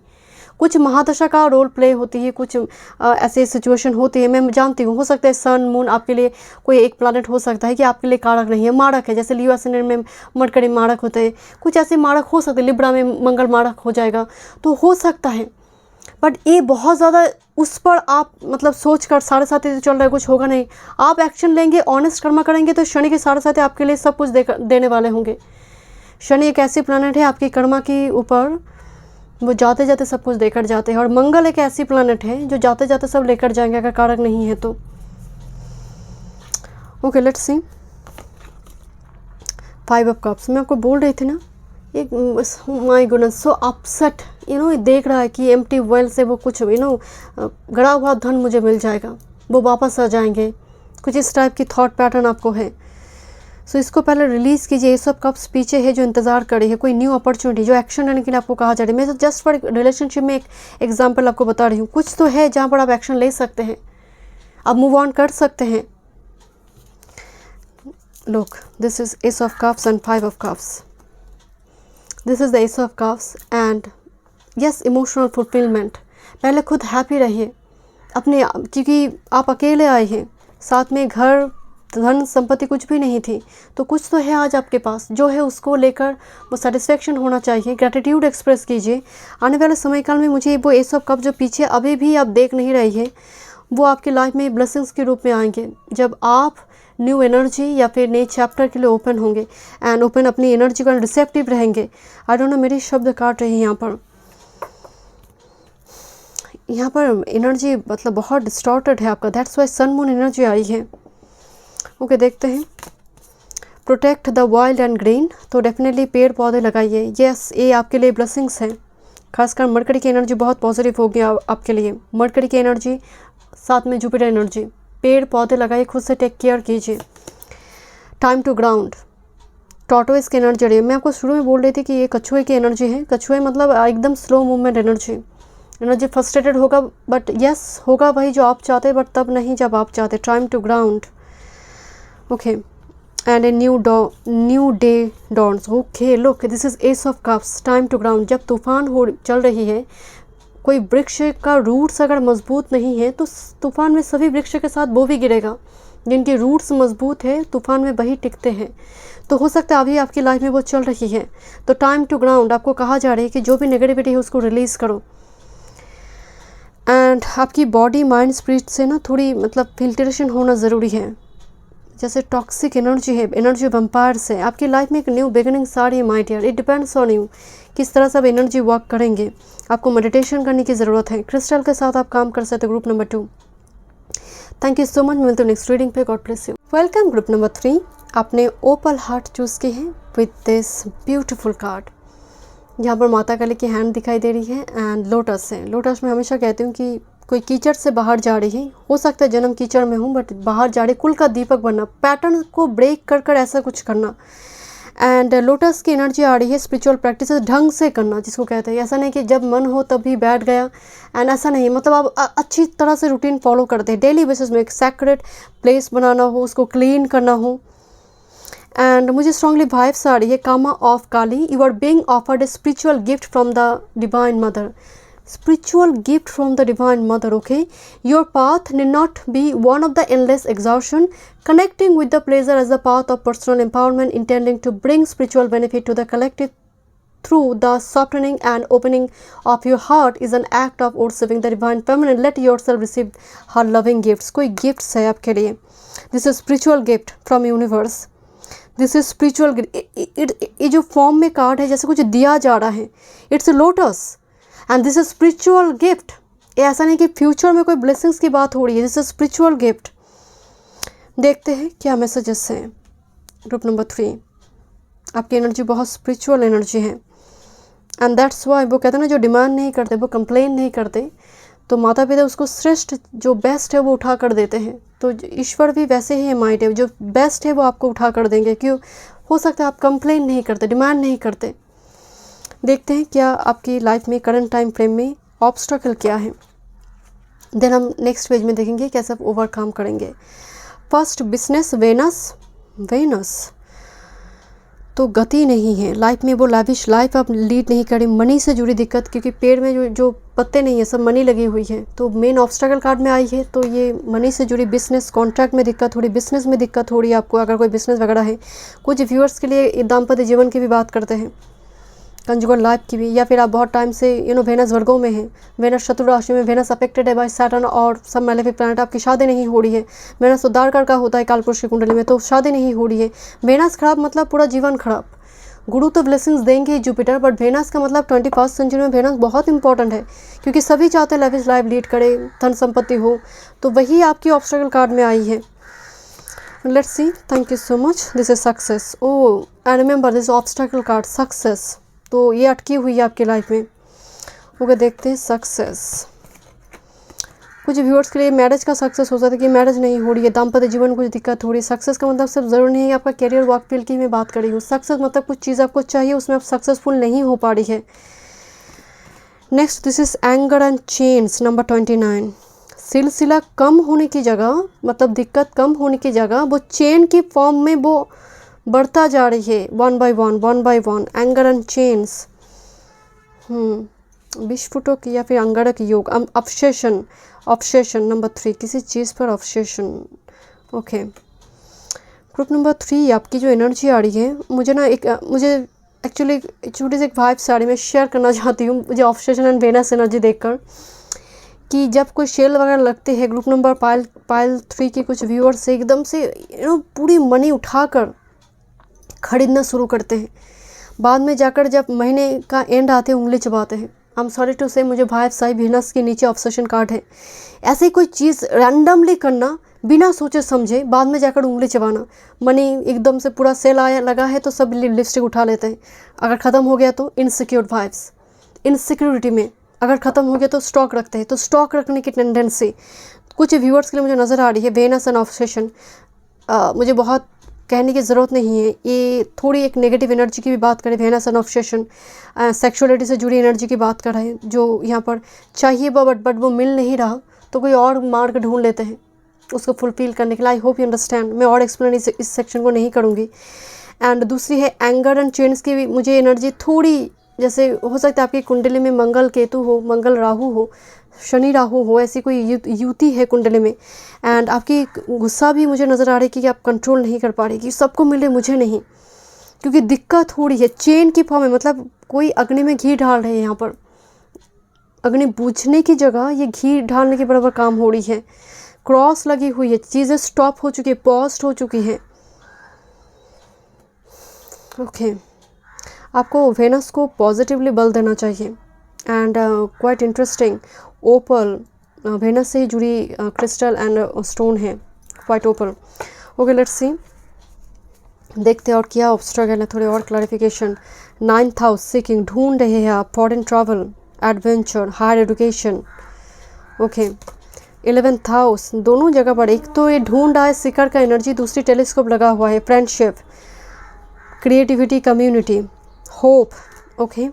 कुछ महादशा का रोल प्ले होती है, कुछ ऐसे सिचुएशन होती है, मैं जानती हूँ। हो सकता है सन मून आपके लिए कोई एक प्लैनेट हो सकता है कि आपके लिए कारक नहीं है, मारक है। जैसे लियो एसेंडेंट में मरकरी मारक होते हैं, कुछ ऐसे मारक हो सकते हैं। लिब्रा में मंगल मारक हो जाएगा, तो हो सकता है, बट ये बहुत ज़्यादा उस पर आप मतलब सोच कर साढ़े साथ चल रहा है, कुछ होगा नहीं। आप एक्शन लेंगे, ऑनेस्ट कर्मा करेंगे, तो शनि के साढ़े साथ आपके लिए सब कुछ देने वाले होंगे। शनि एक ऐसी प्लैनेट है आपकी कर्मा के ऊपर, वो जाते जाते सब कुछ देकर जाते हैं। और मंगल एक ऐसी प्लैनेट है जो जाते जाते सब लेकर जाएंगे, अगर कारक नहीं है तो। Okay, let's C. 5 of cups, मैं आपको बोल रही थी ना, एक माय गुडनेस, सो अपसेट, देख रहा है कि एम्प्टी वेल से वो कुछ गड़ा हुआ धन मुझे मिल जाएगा, वो वापस आ जाएंगे, कुछ इस टाइप की थॉट पैटर्न आपको है। सो इसको पहले रिलीज़ कीजिए। ये सब कप्स पीछे है जो इंतज़ार करी है, कोई न्यू अपॉर्चुनिटी जो एक्शन लेने के लिए आपको कहा जा रही है। मैं तो जस्ट फॉर रिलेशनशिप में एक एग्जांपल आपको बता रही हूँ। कुछ तो है जहाँ पर आप एक्शन ले सकते हैं, आप मूव ऑन कर सकते हैं। Look, this is ace of cups and 5 of cups. This is the S of cups and yes, emotional fulfilment. पहले खुद हैप्पी रहिए अपने, क्योंकि आप अकेले आए हैं, साथ में घर, धन संपत्ति कुछ भी नहीं थी, तो कुछ तो है आज आपके पास, जो है उसको लेकर वो सेटिस्फेक्शन होना चाहिए। ग्रैटिट्यूड एक्सप्रेस कीजिए। आने वाले समय काल में मुझे वो एस ऑफ कप जो पीछे अभी भी आप देख नहीं रही है, वो आपकी लाइफ में ब्लेसिंग्स के रूप में आएंगे, जब आप न्यू एनर्जी या फिर नए चैप्टर के लिए ओपन होंगे एंड ओपन अपनी एनर्जी को रिसेप्टिव रहेंगे। आई डोंट नो, मेरी शब्द काट रही है यहाँ पर एनर्जी मतलब बहुत डिस्टॉर्टेड है आपका, that's why sun moon energy आई है। ओके, देखते हैं। Protect the wild and green, तो डेफिनेटली पेड़ पौधे लगाइए। यस, ये आपके लिए ब्लेसिंग्स हैं। खासकर मरकरी की एनर्जी बहुत पॉजिटिव होगी आपके लिए। मरकरी की एनर्जी, साथ में जुपिटर एनर्जी, पेड़ पौधे लगाइए, खुद से टेक केयर कीजिए। टाइम टू ग्राउंड, टॉर्टोइस की एनर्जी रही है। मैं आपको शुरू में बोल रही थी कि ये कछुए की एनर्जी है। कछुए मतलब एकदम स्लो मूवमेंट एनर्जी फ्रस्ट्रेटेड होगा, बट यस होगा वही जो आप चाहते, बट तब नहीं जब आप चाहते। Time to ground, okay, and a new day dawns. Okay, look, this is ace of cups, time to ground. जब तूफान चल रही है, कोई वृक्ष का रूट्स अगर मजबूत नहीं है तो तूफान में सभी वृक्ष के साथ वो भी गिरेगा। जिनके रूट्स मजबूत है, तूफान में वही टिकते हैं। तो हो सकता है अभी आपकी लाइफ में वो चल रही है, तो टाइम टू ग्राउंड आपको कहा जा रहा है कि जो भी नेगेटिविटी है उसको रिलीज़ करो। एंड आपकी बॉडी, माइंड, स्पिरिट से ना थोड़ी मतलब फिल्ट्रेशन होना ज़रूरी है। जैसे टॉक्सिक एनर्जी है, एनर्जी वैम्पायर से आपकी लाइफ में एक न्यू बिगिनिंग्स आ रही है my dear. It depends on you किस तरह से आप एनर्जी वर्क करेंगे। आपको मेडिटेशन करने की ज़रूरत है, क्रिस्टल के साथ आप काम कर सकते हो। Group number 2, thank you so much. मिलते हैं नेक्स्ट रीडिंग पे। God bless you. Welcome group number 3। आपने ओपल हार्ट चूज़ की है विद दिस ब्यूटिफुल कार्ड। यहाँ पर माता काली की हैंड दिखाई दे रही है एंड लोटस है। लोटस में हमेशा कहती हूँ कि कोई कीचड़ से बाहर जा रही है, हो सकता है जन्म कीचड़ में हूँ बट बाहर जा रही, कुल का दीपक बनना, पैटर्न को ब्रेक कर कर ऐसा कुछ करना। एंड लोटस की एनर्जी आ रही है स्पिरिचुअल प्रैक्टिस ढंग से करना, जिसको कहते हैं। ऐसा नहीं कि जब मन हो तब भी बैठ गया, एंड ऐसा नहीं, मतलब आप अच्छी तरह से रूटीन फॉलो करते हैं। डेली बेसिस में एक सैक्रेड प्लेस बनाना हो, उसको क्लीन करना हो। एंड मुझे स्ट्रांगली वाइब्स आ रही है कामा of Kali, you are being offered a spiritual gift from the divine mother, spiritual gift from the divine mother. Okay, your path need not be one of the endless exhaustion, connecting with the pleasure as the path of personal empowerment, intending to bring spiritual benefit to the collective through the softening and opening of your heart is an act of worshiping the divine feminine. Let yourself receive her loving gifts. कोई गिफ्ट्स है आपके लिए। This is spiritual gift from universe, this is spiritual. ये जो फॉर्म में कार्ड है जैसे कुछ दिया जा रहा है, it's lotus and this is spiritual gift. ऐसा नहीं कि फ्यूचर में कोई ब्लेसिंग्स की बात हो रही है, दिस इज स्पिरिचुअल गिफ्ट। देखते हैं क्या मैसेजेस हैं। ग्रुप नंबर 3, आपकी एनर्जी बहुत स्पिरिचुअल एनर्जी है एंड दैट्स वाई वो कहते हैं ना, जो डिमांड नहीं करते, वो कंप्लेन नहीं करते, तो माता पिता उसको श्रेष्ठ जो बेस्ट है वो उठा कर देते हैं। तो ईश्वर भी वैसे ही है, माइंड है, जो बेस्ट है वो आपको उठा कर देंगे। क्यों? हो सकता है आप कंप्लेन नहीं करते, डिमांड नहीं करते। देखते हैं क्या आपकी लाइफ में करंट टाइम फ्रेम में ऑब्स्टकल क्या है, देन हम नेक्स्ट पेज में देखेंगे कैसे आप ओवरकम करेंगे। फर्स्ट, बिजनेस, वेनस तो गति नहीं है लाइफ में, वो लाविश लाइफ आप लीड नहीं करें। मनी से जुड़ी दिक्कत, क्योंकि पेड़ में जो पत्ते नहीं है, सब मनी लगी हुई है, तो मेन ऑब्स्टकल कार्ड में आई है। तो ये मनी से जुड़ी बिजनेस, कॉन्ट्रैक्ट में दिक्कत हो रही, बिजनेस में दिक्कत हो रही है आपको, अगर कोई बिजनेस वगैरह है। कुछ व्यूअर्स के लिए दाम्पत्य जीवन की भी बात करते हैं, कंजुगल लाइफ की भी, या फिर आप बहुत टाइम से वेनस वर्गों में है, वेनस शत्रु राशि में, वेनस अफेक्टेड है बाय सैटर्न और सब मैलेफिक प्लैनेट, आपकी शादी नहीं हो रही है। वेनस उद्धारकर का होता है कालपुरुष की कुंडली में, तो शादी नहीं हो रही है। वेनस खराब मतलब पूरा जीवन खराब। गुरु तो ब्लेसिंग्स देंगे जुपिटर, बट वेनस का मतलब 21st सेंचुरी में वेनस बहुत इंपॉर्टेंट है, क्योंकि सभी चाहते हैं लाइफ लाइफ लीड करे, धन संपत्ति हो, तो वही आपकी ऑब्स्टकल कार्ड में आई है। Let's see, thank you so much. This is success. Oh and remember this obstacle card success, तो ये अटकी हुई है आपकी लाइफ में। ओके, देखते हैं सक्सेस। कुछ व्यूअर्स के लिए मैरिज का सक्सेस हो सकता है कि मैरिज नहीं हो रही है, दाम्पत्य जीवन में कुछ दिक्कत हो रही है। सक्सेस का मतलब सिर्फ ज़रूरी नहीं है आपका कैरियर वर्क फील्ड की मैं बात कर रही हूँ। सक्सेस मतलब कुछ चीज़ आपको चाहिए, उसमें आप सक्सेसफुल नहीं हो पा रही है। Next, this is anger and chains number 29। सिलसिला कम होने की जगह, मतलब दिक्कत कम होने की जगह, वो चेन की फॉर्म में वो बढ़ता जा रही है, one by one. Anger and chains, विश्वटोक या फिर अंगारक योग, ऑब्सेशन नंबर 3, किसी चीज़ पर ऑब्सेशन। ओके, ग्रुप नंबर 3, आपकी जो एनर्जी आ रही है, मुझे एक्चुअली छोटी सी एक वाइब्स आ रही है, मैं शेयर करना चाहती हूँ। मुझे ऑब्सेशन एंड वेनस एनर्जी देखकर कि जब कोई शेल वगैरह लगते हैं, ग्रुप नंबर पाइल 3 के कुछ व्यूअर्स से एकदम से पूरी मनी उठाकर खरीदना शुरू करते हैं, बाद में जाकर जब महीने का एंड आते हैं उंगली चबाते हैं। आई एम सॉरी टू से, मुझे भाई साई वेनस के नीचे ऑब्सेशन कार्ड है। ऐसे कोई चीज़ रैंडमली करना, बिना सोचे समझे, बाद में जाकर उंगली चबाना। मनी एकदम से पूरा सेल लगा है तो सब लिपस्टिक उठा लेते हैं, अगर ख़त्म हो गया तो इनसिक्योर वाइब्स, इनसिक्योरिटी में अगर ख़त्म हो गया तो स्टॉक रखते हैं, तो स्टॉक रखने की टेंडेंसी कुछ व्यूअर्स के लिए मुझे नज़र आ रही है। वेनस एंड ऑब्सेशन, मुझे बहुत कहने की ज़रूरत नहीं है, ये थोड़ी एक नेगेटिव एनर्जी की भी बात करें। वेनस एंड ऑब्सेशन सेक्सुअलिटी से जुड़ी एनर्जी की बात कर रहे हैं, जो यहाँ पर चाहिए बट वो मिल नहीं रहा, तो कोई और मार्ग ढूंढ लेते हैं उसको फुलफिल करने के लिए। आई होप यू अंडरस्टैंड। मैं और एक्सप्लेन इस सेक्शन को नहीं करूँगी। एंड दूसरी है एंगर एंड चेन्स की भी मुझे एनर्जी थोड़ी, जैसे हो सकता है आपकी कुंडली में मंगल केतु हो, मंगल राहु हो, शनि राहु हो, ऐसी कोई युति है कुंडली में। एंड आपकी गुस्सा भी मुझे नज़र आ रही है कि आप कंट्रोल नहीं कर पा रही, कि सबको मिले मुझे नहीं, क्योंकि दिक्कत हो रही है। चेन की फॉर्म में, मतलब कोई अग्नि में घी डाल रहे हैं, यहाँ पर अग्नि बुझने की जगह ये घी डालने के बराबर काम हो रही है। क्रॉस लगी हुई है, चीज़ें स्टॉप हो चुकी है, पॉज हो चुकी है। ओके, आपको वेनस को पॉजिटिवली बल देना चाहिए। And quite interesting, opal Venus से ही जुड़ी क्रिस्टल एंड स्टोन है, quite opal. Okay, let's see देखते हैं और क्या ऑब्स्ट्रगल है, थोड़े और क्लैरिफिकेशन। 9th हाउस सीकिंग, ढूंढ रहे हैं आप foreign travel, adventure, higher education. Okay 11th house दोनों जगह पर, एक तो ये ढूंढ रहा है सीकर का एनर्जी, दूसरी टेलीस्कोप लगा हुआ है, friendship, creativity, community, hope. Okay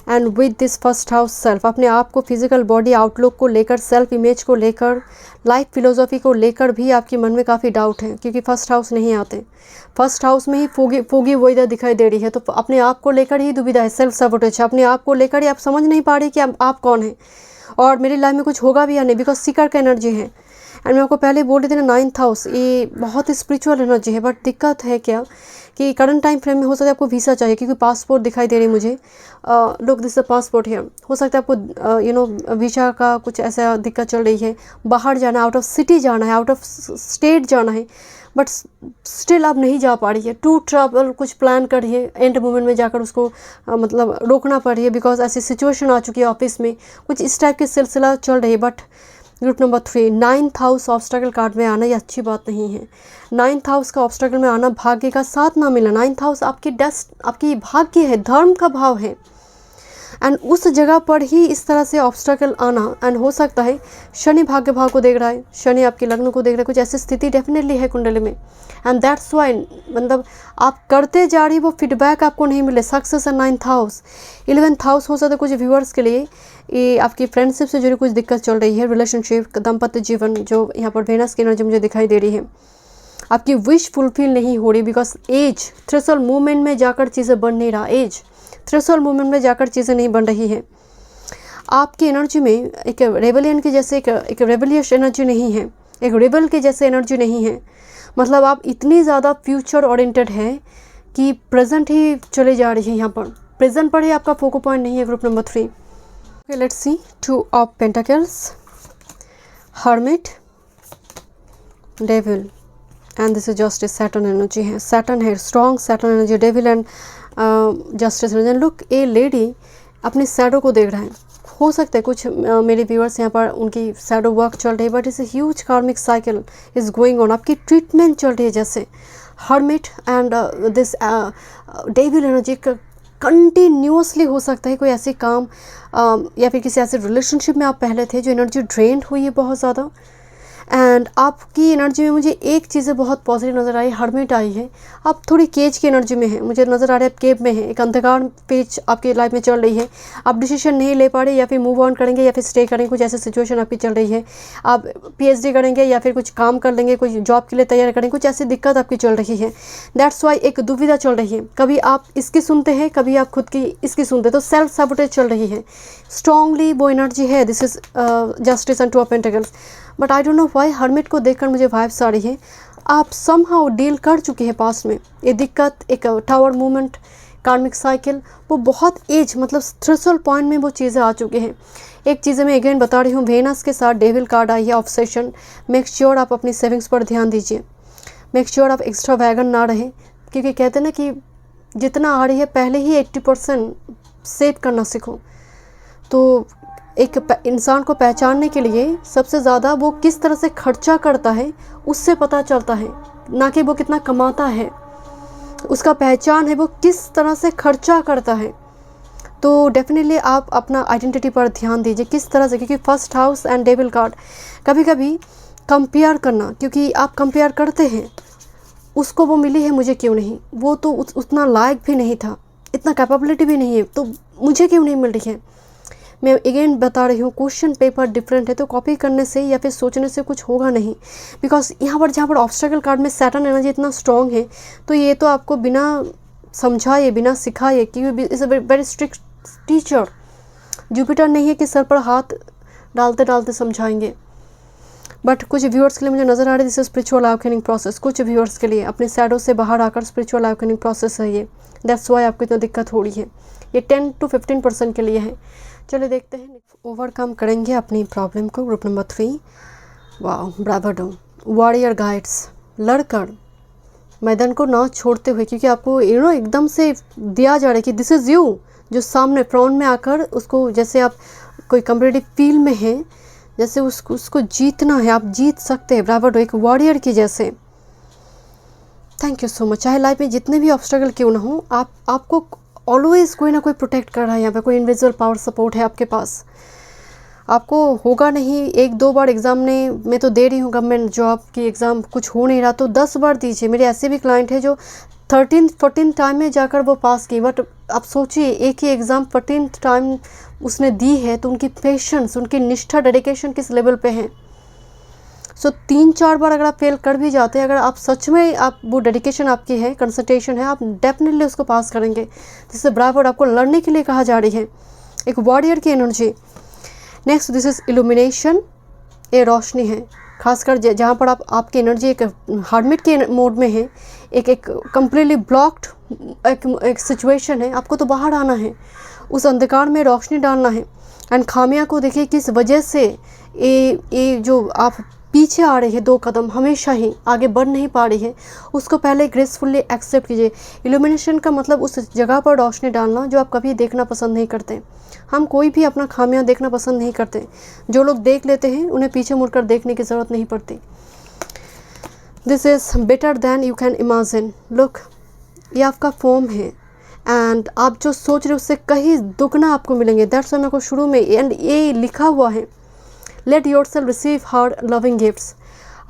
and with this first house self, अपने आप को, फिजिकल बॉडी आउटलुक को लेकर, सेल्फ इमेज को लेकर, लाइफ फिलोसॉफी को लेकर भी आपके मन में काफ़ी डाउट है, क्योंकि फर्स्ट हाउस नहीं आते। फर्स्ट हाउस में ही फोगी वो इधर दिखाई दे रही है, तो अपने आप को लेकर ही दुविधा है, सेल्फ सबोटेज है, अपने आप को लेकर ही आप समझ नहीं पा रही कि आप कौन है और मेरी लाइफ में कुछ होगा भी या नहीं, बिकॉज सीकर का एनर्जी है। एंड मैं आपको पहले बोल रही थी ना 9th हाउस ये बहुत स्पिरिचुअल एनर्जी है, बट दिक्कत है क्या कि करंट टाइम फ्रेम में हो सकता है आपको वीज़ा चाहिए, क्योंकि पासपोर्ट दिखाई दे रही है मुझे। लुक दिस द पासपोर्ट है, हो सकता है आपको वीज़ा का कुछ ऐसा दिक्कत चल रही है, बाहर जाना, आउट ऑफ सिटी जाना है, आउट ऑफ स्टेट जाना है, बट स्टिल आप नहीं जा पा रही है। टू ट्रैवल कुछ प्लान करिए, एंड मोमेंट में जाकर उसको मतलब रोकना पड़ रही है, बिकॉज ऐसी सिचुएशन आ चुकी है ऑफिस में, कुछ इस टाइप की सिलसिला चल रही है। But group number 3 9th house obstacle card में आना ये अच्छी बात नहीं है। 9th हाउस का ऑब्स्ट्रगल में आना, भाग्य का साथ ना मिलना। 9th हाउस आपकी आपकी भाग्य है, धर्म का भाव है, एंड उस जगह पर ही इस तरह से ऑब्स्ट्रगल आना। एंड हो सकता है शनि भाग्य भाव को देख रहा है, शनि आपके लग्न को देख रहा है, कुछ ऐसी स्थिति डेफिनेटली है कुंडली में। एंड दैट्स वाई मतलब आप करते जा रही वो फीडबैक आपको नहीं मिले, सक्सेस है 9th हाउस। 11th हाउस हो सकता है कुछ व्यूअर्स के लिए ये आपकी फ्रेंडशिप से जुड़ी कुछ दिक्कत चल रही है, रिलेशनशिप, दाम्पत्य जीवन, जो यहाँ पर वेनस की एनर्जी मुझे दिखाई दे रही है। आपकी विश फुलफिल नहीं हो रही, बिकॉज एज थ्रेशोल्ड मूवमेंट में जाकर चीज़ें बन नहीं रहा, एज थ्रेशोल्ड मूवमेंट में जाकर चीज़ें नहीं बन रही है। आपकी एनर्जी में एक रेबलियन की जैसे एक रेबलियस एनर्जी नहीं है, एक रेबल के जैसे एनर्जी नहीं है। मतलब आप इतनी ज़्यादा फ्यूचर ओरिएंटेड है कि प्रेजेंट ही चले जा रही है, यहाँ पर प्रेजेंट पर ही आपका फोकस पॉइंट नहीं है। Group number 3 okay let's C 2 of pentacles, hermit, devil and this is justice. Saturn energy है, सैटर्न है, strong Saturn energy, devil and justice energy. Look A lady अपने शैडो को देख रहा है, हो सकता है कुछ मेरे व्यूअर्स यहाँ पर उनकी शैडो वर्क चल रही है, बट इस ह्यूज कार्मिक साइकिल इज गोइंग ऑन, आपकी ट्रीटमेंट चल रही है जैसे। Hermit and this devil energy continuously हो सकता है कोई ऐसी काम या फिर किसी ऐसे रिलेशनशिप में आप पहले थे जो एनर्जी ड्रेन्ड हुई है बहुत ज़्यादा। एंड आपकी एनर्जी में मुझे एक चीज़ें बहुत पॉजिटिव नज़र आई, हर्मिट आई है, आप थोड़ी केज की एनर्जी में है, मुझे नज़र आ रहा है आप केव में है, एक अंधकार पेज आपकी लाइफ में चल रही है, आप डिसीजन नहीं ले पा रहे, या फिर मूव ऑन करेंगे या फिर स्टे करेंगे, कुछ ऐसी सिचुएशन आपकी चल रही है। आप PhD करेंगे या फिर कुछ काम कर लेंगे, कुछ जॉब के लिए तैयार करेंगे, कुछ ऐसी दिक्कत आपकी चल रही है। दैट्स वाई एक दुविधा चल रही है, कभी आप इसकी सुनते हैं, कभी आप खुद की इसकी सुनते, तो सेल्फ सैबोटेज चल रही है, स्ट्रांगली वो एनर्जी है। This is justice and 2 of pentacles. But I don't know why hermit को देखकर मुझे वाइब्स आ रही है, आप समहाउ डील कर चुके हैं पास्ट में ये दिक्कत, एक टावर मूवमेंट, कार्मिक साइकिल, वो बहुत एज मतलब थ्रेशोल्ड पॉइंट में वो चीज़ें आ चुकी हैं। एक चीज़ें मैं अगेन बता रही हूँ, वेनस के साथ डेविल कार्ड आई है, ऑब्सेशन। मेक श्योर आप अपनी सेविंग्स पर ध्यान दीजिए, मेक श्योर आप एक्स्ट्रा वैगन ना रहें, क्योंकि कहते हैं ना कि जितना आ रही है पहले ही 80% सेव करना सीखो। तो एक इंसान को पहचानने के लिए सबसे ज़्यादा वो किस तरह से खर्चा करता है उससे पता चलता है, ना कि वो कितना कमाता है, उसका पहचान है वो किस तरह से खर्चा करता है। तो डेफिनेटली आप अपना आइडेंटिटी पर ध्यान दीजिए किस तरह से, क्योंकि first house and devil card कभी कभी कंपेयर करना, क्योंकि आप कंपेयर करते हैं उसको वो मिली है मुझे क्यों नहीं, वो तो उतना लायक भी नहीं था, इतना कैपेबिलिटी भी नहीं है, तो मुझे क्यों नहीं मिल रही है। मैं अगेन बता रही हूँ, क्वेश्चन पेपर डिफरेंट है, तो कॉपी करने से या फिर सोचने से कुछ होगा नहीं। बिकॉज यहाँ पर जहाँ पर ऑब्स्टेकल कार्ड में सैटर्न एनर्जी इतना स्ट्रॉन्ग है, तो ये तो आपको बिना समझाए बिना सिखाए, क्योंकि is a very strict teacher, Jupiter नहीं है कि सर पर हाथ डालते डालते समझाएंगे। बट कुछ व्यूअर्स के लिए मुझे नज़र आ रहा है दिस स्पिरिचुअल अवेकनिंग प्रोसेस, कुछ व्यूअर्स के लिए अपने शैडो से बाहर आकर स्पिरिचुअल अवेकनिंग प्रोसेस है ये, दैट्स वाई आपको इतना दिक्कत हो रही है। ये 10 to 15% के लिए है। चलिए देखते हैं, ओवरकम करेंगे अपनी प्रॉब्लम को। ग्रुप नंबर 3 वाह, ब्रावोडो, वॉरियर गाइड्स, लड़कर मैदान को ना छोड़ते हुए, क्योंकि आपको एकदम से दिया जा रहा है कि दिस इज़ यू, जो सामने फ्रंट में आकर उसको, जैसे आप कोई कम्पिटिटिव फील्ड में हैं, जैसे उसको जीतना है, आप जीत सकते हैं। ब्रावोडो एक वॉरियर की जैसे, थैंक यू सो मच। चाहे लाइफ में जितने भी ऑब्स्टेकल क्यों ना हो, आपको ऑलवेज कोई ना कोई प्रोटेक्ट कर रहा है, यहाँ पे कोई इनविजिबल पावर सपोर्ट है आपके पास। आपको होगा नहीं, 1-2 बार एग्ज़ाम ने, मैं तो दे रही हूँ गवर्नमेंट जॉब की एग्ज़ाम, कुछ हो नहीं रहा तो 10 बार दीजिए। मेरे ऐसे भी क्लाइंट हैं जो 13-14 टाइम में जाकर वो पास की। बट आप सोचिए, एक ही एग्ज़ाम 14 टाइम उसने दी है, तो उनकी पेशेंस, उनकी निष्ठा, डेडिकेशन किस लेवल पे है। सो 3-4 बार अगर आप फेल कर भी जाते हैं, अगर आप सच में, आप वो डेडिकेशन आपकी है, कंसंट्रेशन है, आप डेफिनेटली उसको पास करेंगे। जिससे बराबर आपको लड़ने के लिए कहा जा रही है, एक वॉरियर की energy. Next, this is illumination, ये रोशनी है। खासकर जहाँ पर आपकी एनर्जी एक हर्मिट के मोड में है, एक कम्प्लीटली ब्लॉक्ड एक सिचुएशन है, आपको तो बाहर आना है, उस अंधकार में रोशनी डालना है। एंड खामियां को देखिए किस वजह से ये जो आप पीछे आ रहे हैं 2 कदम, हमेशा ही आगे बढ़ नहीं पा रही है, उसको पहले ग्रेसफुली एक्सेप्ट कीजिए। इल्यूमिनेशन का मतलब उस जगह पर रोशनी डालना जो आप कभी देखना पसंद नहीं करते। हम कोई भी अपना खामियां देखना पसंद नहीं करते। जो लोग देख लेते हैं उन्हें पीछे मुड़कर देखने की ज़रूरत नहीं पड़ती। This is better than you can imagine. Look, ये आपका फॉर्म है एंड आप जो सोच रहे हो उससे कहीं दुगना आपको मिलेंगे। दैट्स व्हाई मेरे को शुरू में एंड ये लिखा हुआ है, लेट योरसेल्फ रिसीव हर लविंग गिफ्ट्स।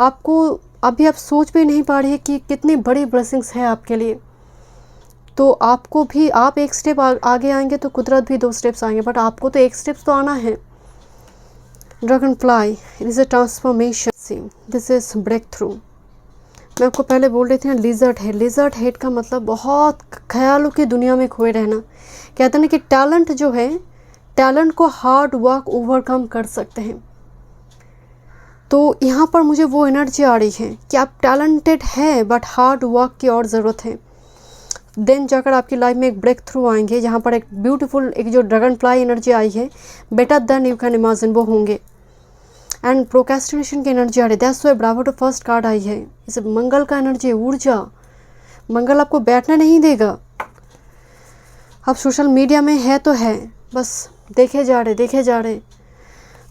आपको अभी आप सोच भी नहीं पा रही है कि कितनी बड़ी ब्लेसिंग्स है आपके लिए। तो आपको भी, आप एक स्टेप आगे आएंगे तो कुदरत भी 2 स्टेप्स आएंगे, बट आपको तो एक स्टेप तो आना है। Dragonfly, it is a transformation, this is breakthrough. मैं आपको पहले बोल रही थी ना, लिजर्ट है। लिजर्ट हेड का मतलब बहुत ख्यालों की दुनिया में खोए रहना। कहते हैं ना कि टैलेंट जो है, टैलेंट को हार्ड वर्क ओवरकम कर सकते हैं। तो यहाँ पर मुझे वो एनर्जी आ रही है कि आप टैलेंटेड है बट हार्ड वर्क की और ज़रूरत है। देन जाकर आपकी लाइफ में एक ब्रेक थ्रू आएंगे, जहाँ पर एक ब्यूटीफुल, एक जो ड्रैगन फ्लाई एनर्जी आई है, better than you can imagine, वो होंगे। एंड प्रोक्रेस्टिनेशन की एनर्जी आ रही है, that's why bravo to first card आई है। इसे मंगल का एनर्जी, ऊर्जा। मंगल आपको बैठने नहीं देगा। अब सोशल मीडिया में है तो है, बस देखे जा रहे,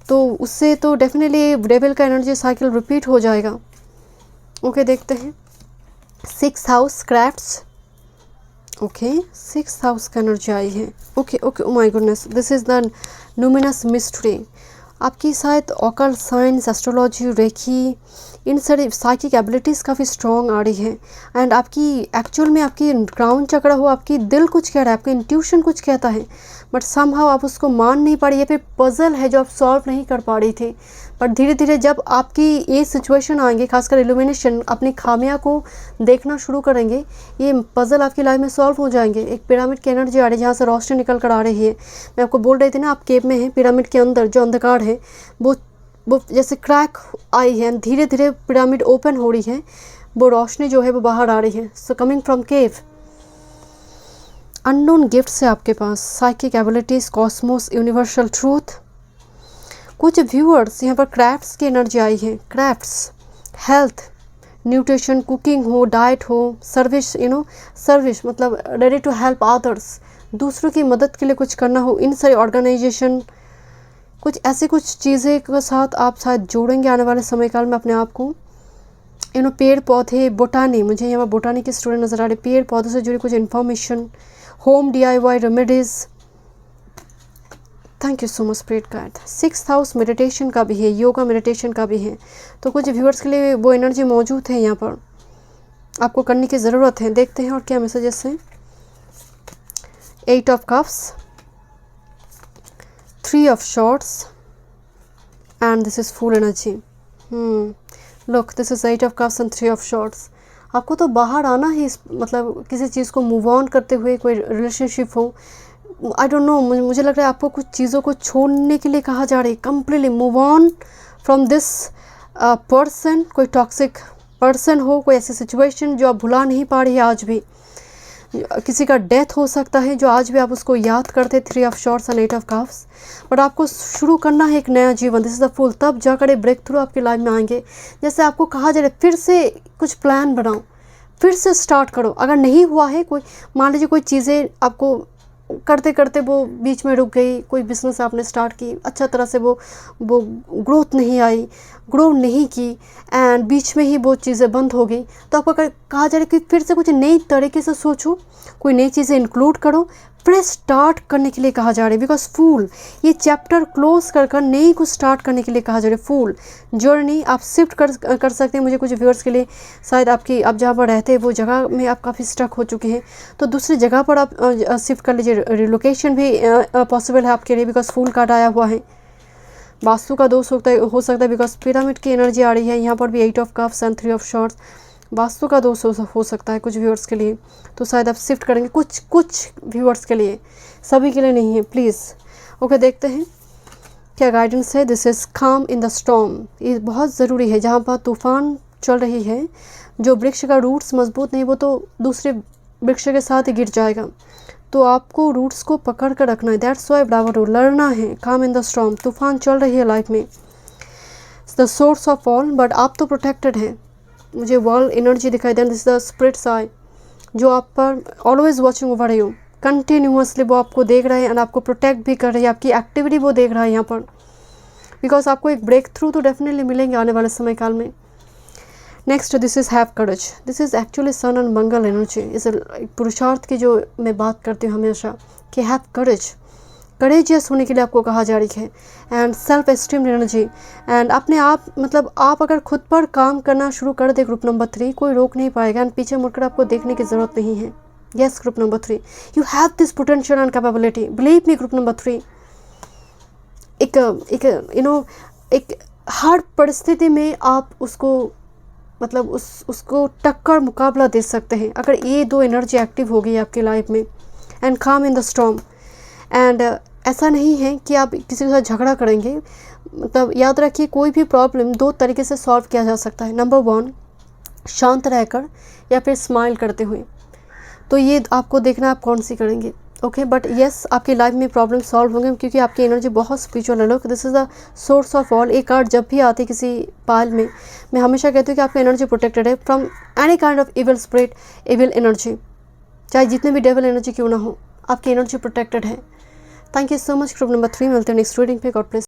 तो उससे तो डेफिनेटली डेविल का एनर्जी साइकिल रिपीट हो जाएगा। ओके, देखते हैं 6th house crafts. Okay, 6th house का एनर्जी आई है। Okay, oh my goodness, this is the numinous mystery. आपकी शायद ऑकल्ट साइंस, एस्ट्रोलॉजी, रेखी, इन सारी साइकिक एबिलिटीज़ काफ़ी स्ट्रॉन्ग आ रही है। एंड आपकी एक्चुअल में आपकी ग्राउंड चक्र हो, आपकी दिल कुछ कह रहा है, आपका इंट्यूशन कुछ कहता है, बट समहाउ आप उसको मान नहीं पा रही है। फिर पजल है जो आप सॉल्व नहीं कर पा रही थी। बट धीरे धीरे जब आपकी ये सिचुएशन आएंगे, खासकर इल्यूमिनेशन, अपनी खामियां को देखना शुरू करेंगे, ये पजल आपकी लाइफ में सॉल्व हो जाएंगे। एक पिरामिड की एनर्जी आ रही है जहाँ से रोशनी निकल कर आ रही है। मैं आपको बोल रही थी ना, आप केव में हैं, पिरामिड के अंदर जो अंधकार है वो जैसे क्रैक आई है, धीरे धीरे पिरामिड ओपन हो रही है, वो रोशनी जो है वो बाहर आ रही है। So coming from cave, unknown gifts है आपके पास, psychic abilities, cosmos, universal truth. कुछ व्यूअर्स यहाँ पर क्राफ्ट्स की एनर्जी आई है। क्राफ्ट्स, हेल्थ, न्यूट्रिशन, कुकिंग हो, डाइट हो, सर्विस, सर्विस मतलब रेडी टू हेल्प अदर्स, दूसरों की मदद के लिए कुछ करना हो, इन सारी ऑर्गेनाइजेशन, कुछ ऐसी कुछ चीज़ें के साथ आप शायद जोड़ेंगे आने वाले समय काल में अपने आप को। पेड़ पौधे, बोटानी, मुझे यहाँ पर बोटानी के स्टूडेंट नज़र आ रहे, पेड़ पौधों से जुड़ी कुछ information, home DIY remedies. Thank you so much spirit guide. 6th house meditation का भी है, योगा मेडिटेशन का भी है, तो कुछ व्यूअर्स के लिए वो एनर्जी मौजूद है यहाँ पर, आपको करने की ज़रूरत है। देखते हैं और क्या मैसेजेस हैं। 8 of cups, 3 of shorts and this is full energy. Look, this is 8 of cups and 3 of shorts. आपको तो बाहर आना ही, मतलब किसी चीज़ को मूव ऑन करते हुए, कोई रिलेशनशिप हो, आई डोंट नो, मुझे लग रहा है आपको कुछ चीज़ों को छोड़ने के लिए कहा जा रहा है। Completely move on from this person. कोई टॉक्सिक पर्सन हो, कोई ऐसी सिचुएशन जो आप भुला नहीं पा रही है आज भी। किसी का डेथ हो सकता है जो आज भी आप उसको याद करते। 3 of shorts and 8 of cups. But आपको शुरू करना है एक नया जीवन, दिस इज़ द फुल, तब जाकर एक ब्रेक थ्रू आपकी लाइफ में आएंगे। जैसे आपको कहा जा रहा है, फिर से कुछ प्लान बनाओ, फिर से स्टार्ट करो। अगर नहीं हुआ है, कोई मान लीजिए कोई चीज़ें आपको करते करते वो बीच में रुक गई, कोई बिज़नेस आपने स्टार्ट की, अच्छा तरह से वो ग्रोथ नहीं आई, ग्रो नहीं की, एंड बीच में ही वो चीज़ें बंद हो गई, तो आपको कहा जा रहा है कि फिर से कुछ नई तरीके से सोचो, कोई नई चीज़ें इंक्लूड करो, फ्रेश स्टार्ट करने के लिए कहा जा रहा है। बिकॉज फूल, ये चैप्टर क्लोज कर नई कुछ स्टार्ट करने के लिए कहा जा रहा है। फूल जर्नी आप शिफ्ट कर सकते हैं। मुझे कुछ व्यूअर्स के लिए शायद आप जहाँ पर रहते हैं वो जगह में आप काफ़ी स्टक हो चुके हैं, तो दूसरी जगह पर आप शिफ्ट कर लीजिए। रिलोकेशन भी पॉसिबल है आपके लिए, बिकॉज फूल कार्ड आया हुआ है। वास्तु का दोष हो सकता है बिकॉज पिरामिड की एनर्जी आ रही है। यहाँ पर भी 8 of cups and 3 of shorts, vastu का दोष हो सकता है कुछ व्यूअर्स के लिए, तो शायद आप शिफ्ट करेंगे कुछ व्यूअर्स के लिए, सभी के लिए नहीं है प्लीज़। ओके, देखते हैं क्या गाइडेंस है। दिस इज़ काम इन द स्टॉर्म, ये बहुत ज़रूरी है। जहाँ पर तूफान चल रही है, जो वृक्ष का रूट्स मजबूत नहीं वो तो दूसरे वृक्ष के साथ ही गिर जाएगा, तो आपको रूट्स को पकड़ कर रखना है। दैट्स वाई ब्रावो, लड़ना है। काम इन द स्टॉर्म, तूफान चल रही है लाइफ में, the source of all, but आप तो प्रोटेक्टेड हैं। मुझे वर्ल्ड एनर्जी दिखाई दे, दिस द स्पिरिट्स आई, जो आप पर always watching over you, continuously वो आपको देख रहे हैं एंड आपको प्रोटेक्ट भी कर रही है। आपकी एक्टिविटी वो देख रहा है यहाँ पर, बिकॉज आपको एक ब्रेक थ्रू तो डेफिनेटली मिलेंगे आने वाले समय काल में। Next, this is have courage, this is actually sun and Mangal energy. इस पुरुषार्थ की जो मैं बात करती हूँ हमेशा कि हैव करेज, करेजियस होने के लिए आपको कहा जा रही है। And self esteem energy, and अपने आप मतलब आप अगर खुद पर काम करना शुरू कर दे ग्रुप नंबर 3, कोई रोक नहीं पाएगा एंड पीछे मुड़कर आपको देखने की ज़रूरत नहीं है। Yes group number 3, you have this potential and capability, believe me group number 3। एक हर परिस्थिति में आप उसको मतलब उसको टक्कर मुकाबला दे सकते हैं अगर ये 2 एनर्जी एक्टिव हो गई आपकी लाइफ में। एंड काम इन द स्टॉर्म, एंड ऐसा नहीं है कि आप किसी के साथ झगड़ा करेंगे। मतलब याद रखिए, कोई भी प्रॉब्लम 2 तरीके से सॉल्व किया जा सकता है। नंबर 1, शांत रहकर या फिर स्माइल करते हुए, तो ये आपको देखना आप कौन सी करेंगे। ओके, बट येस, आपकी लाइफ में प्रॉब्लम सॉल्व होंगे क्योंकि आपकी एनर्जी बहुत स्पिरिचुअल है। लोग, this is the source of all. एक कार्ड जब भी आती है किसी पाल में, मैं हमेशा कहती हूँ कि आपकी एनर्जी प्रोटेक्टेड है from any kind of evil spirit, evil energy, चाहे जितने भी डेविल एनर्जी क्यों ना हो, आपकी एनर्जी प्रोटेक्टेड है। Thank you so much group number 3, मिलते हैं नेक्स्ट रीडिंग पे। God bless.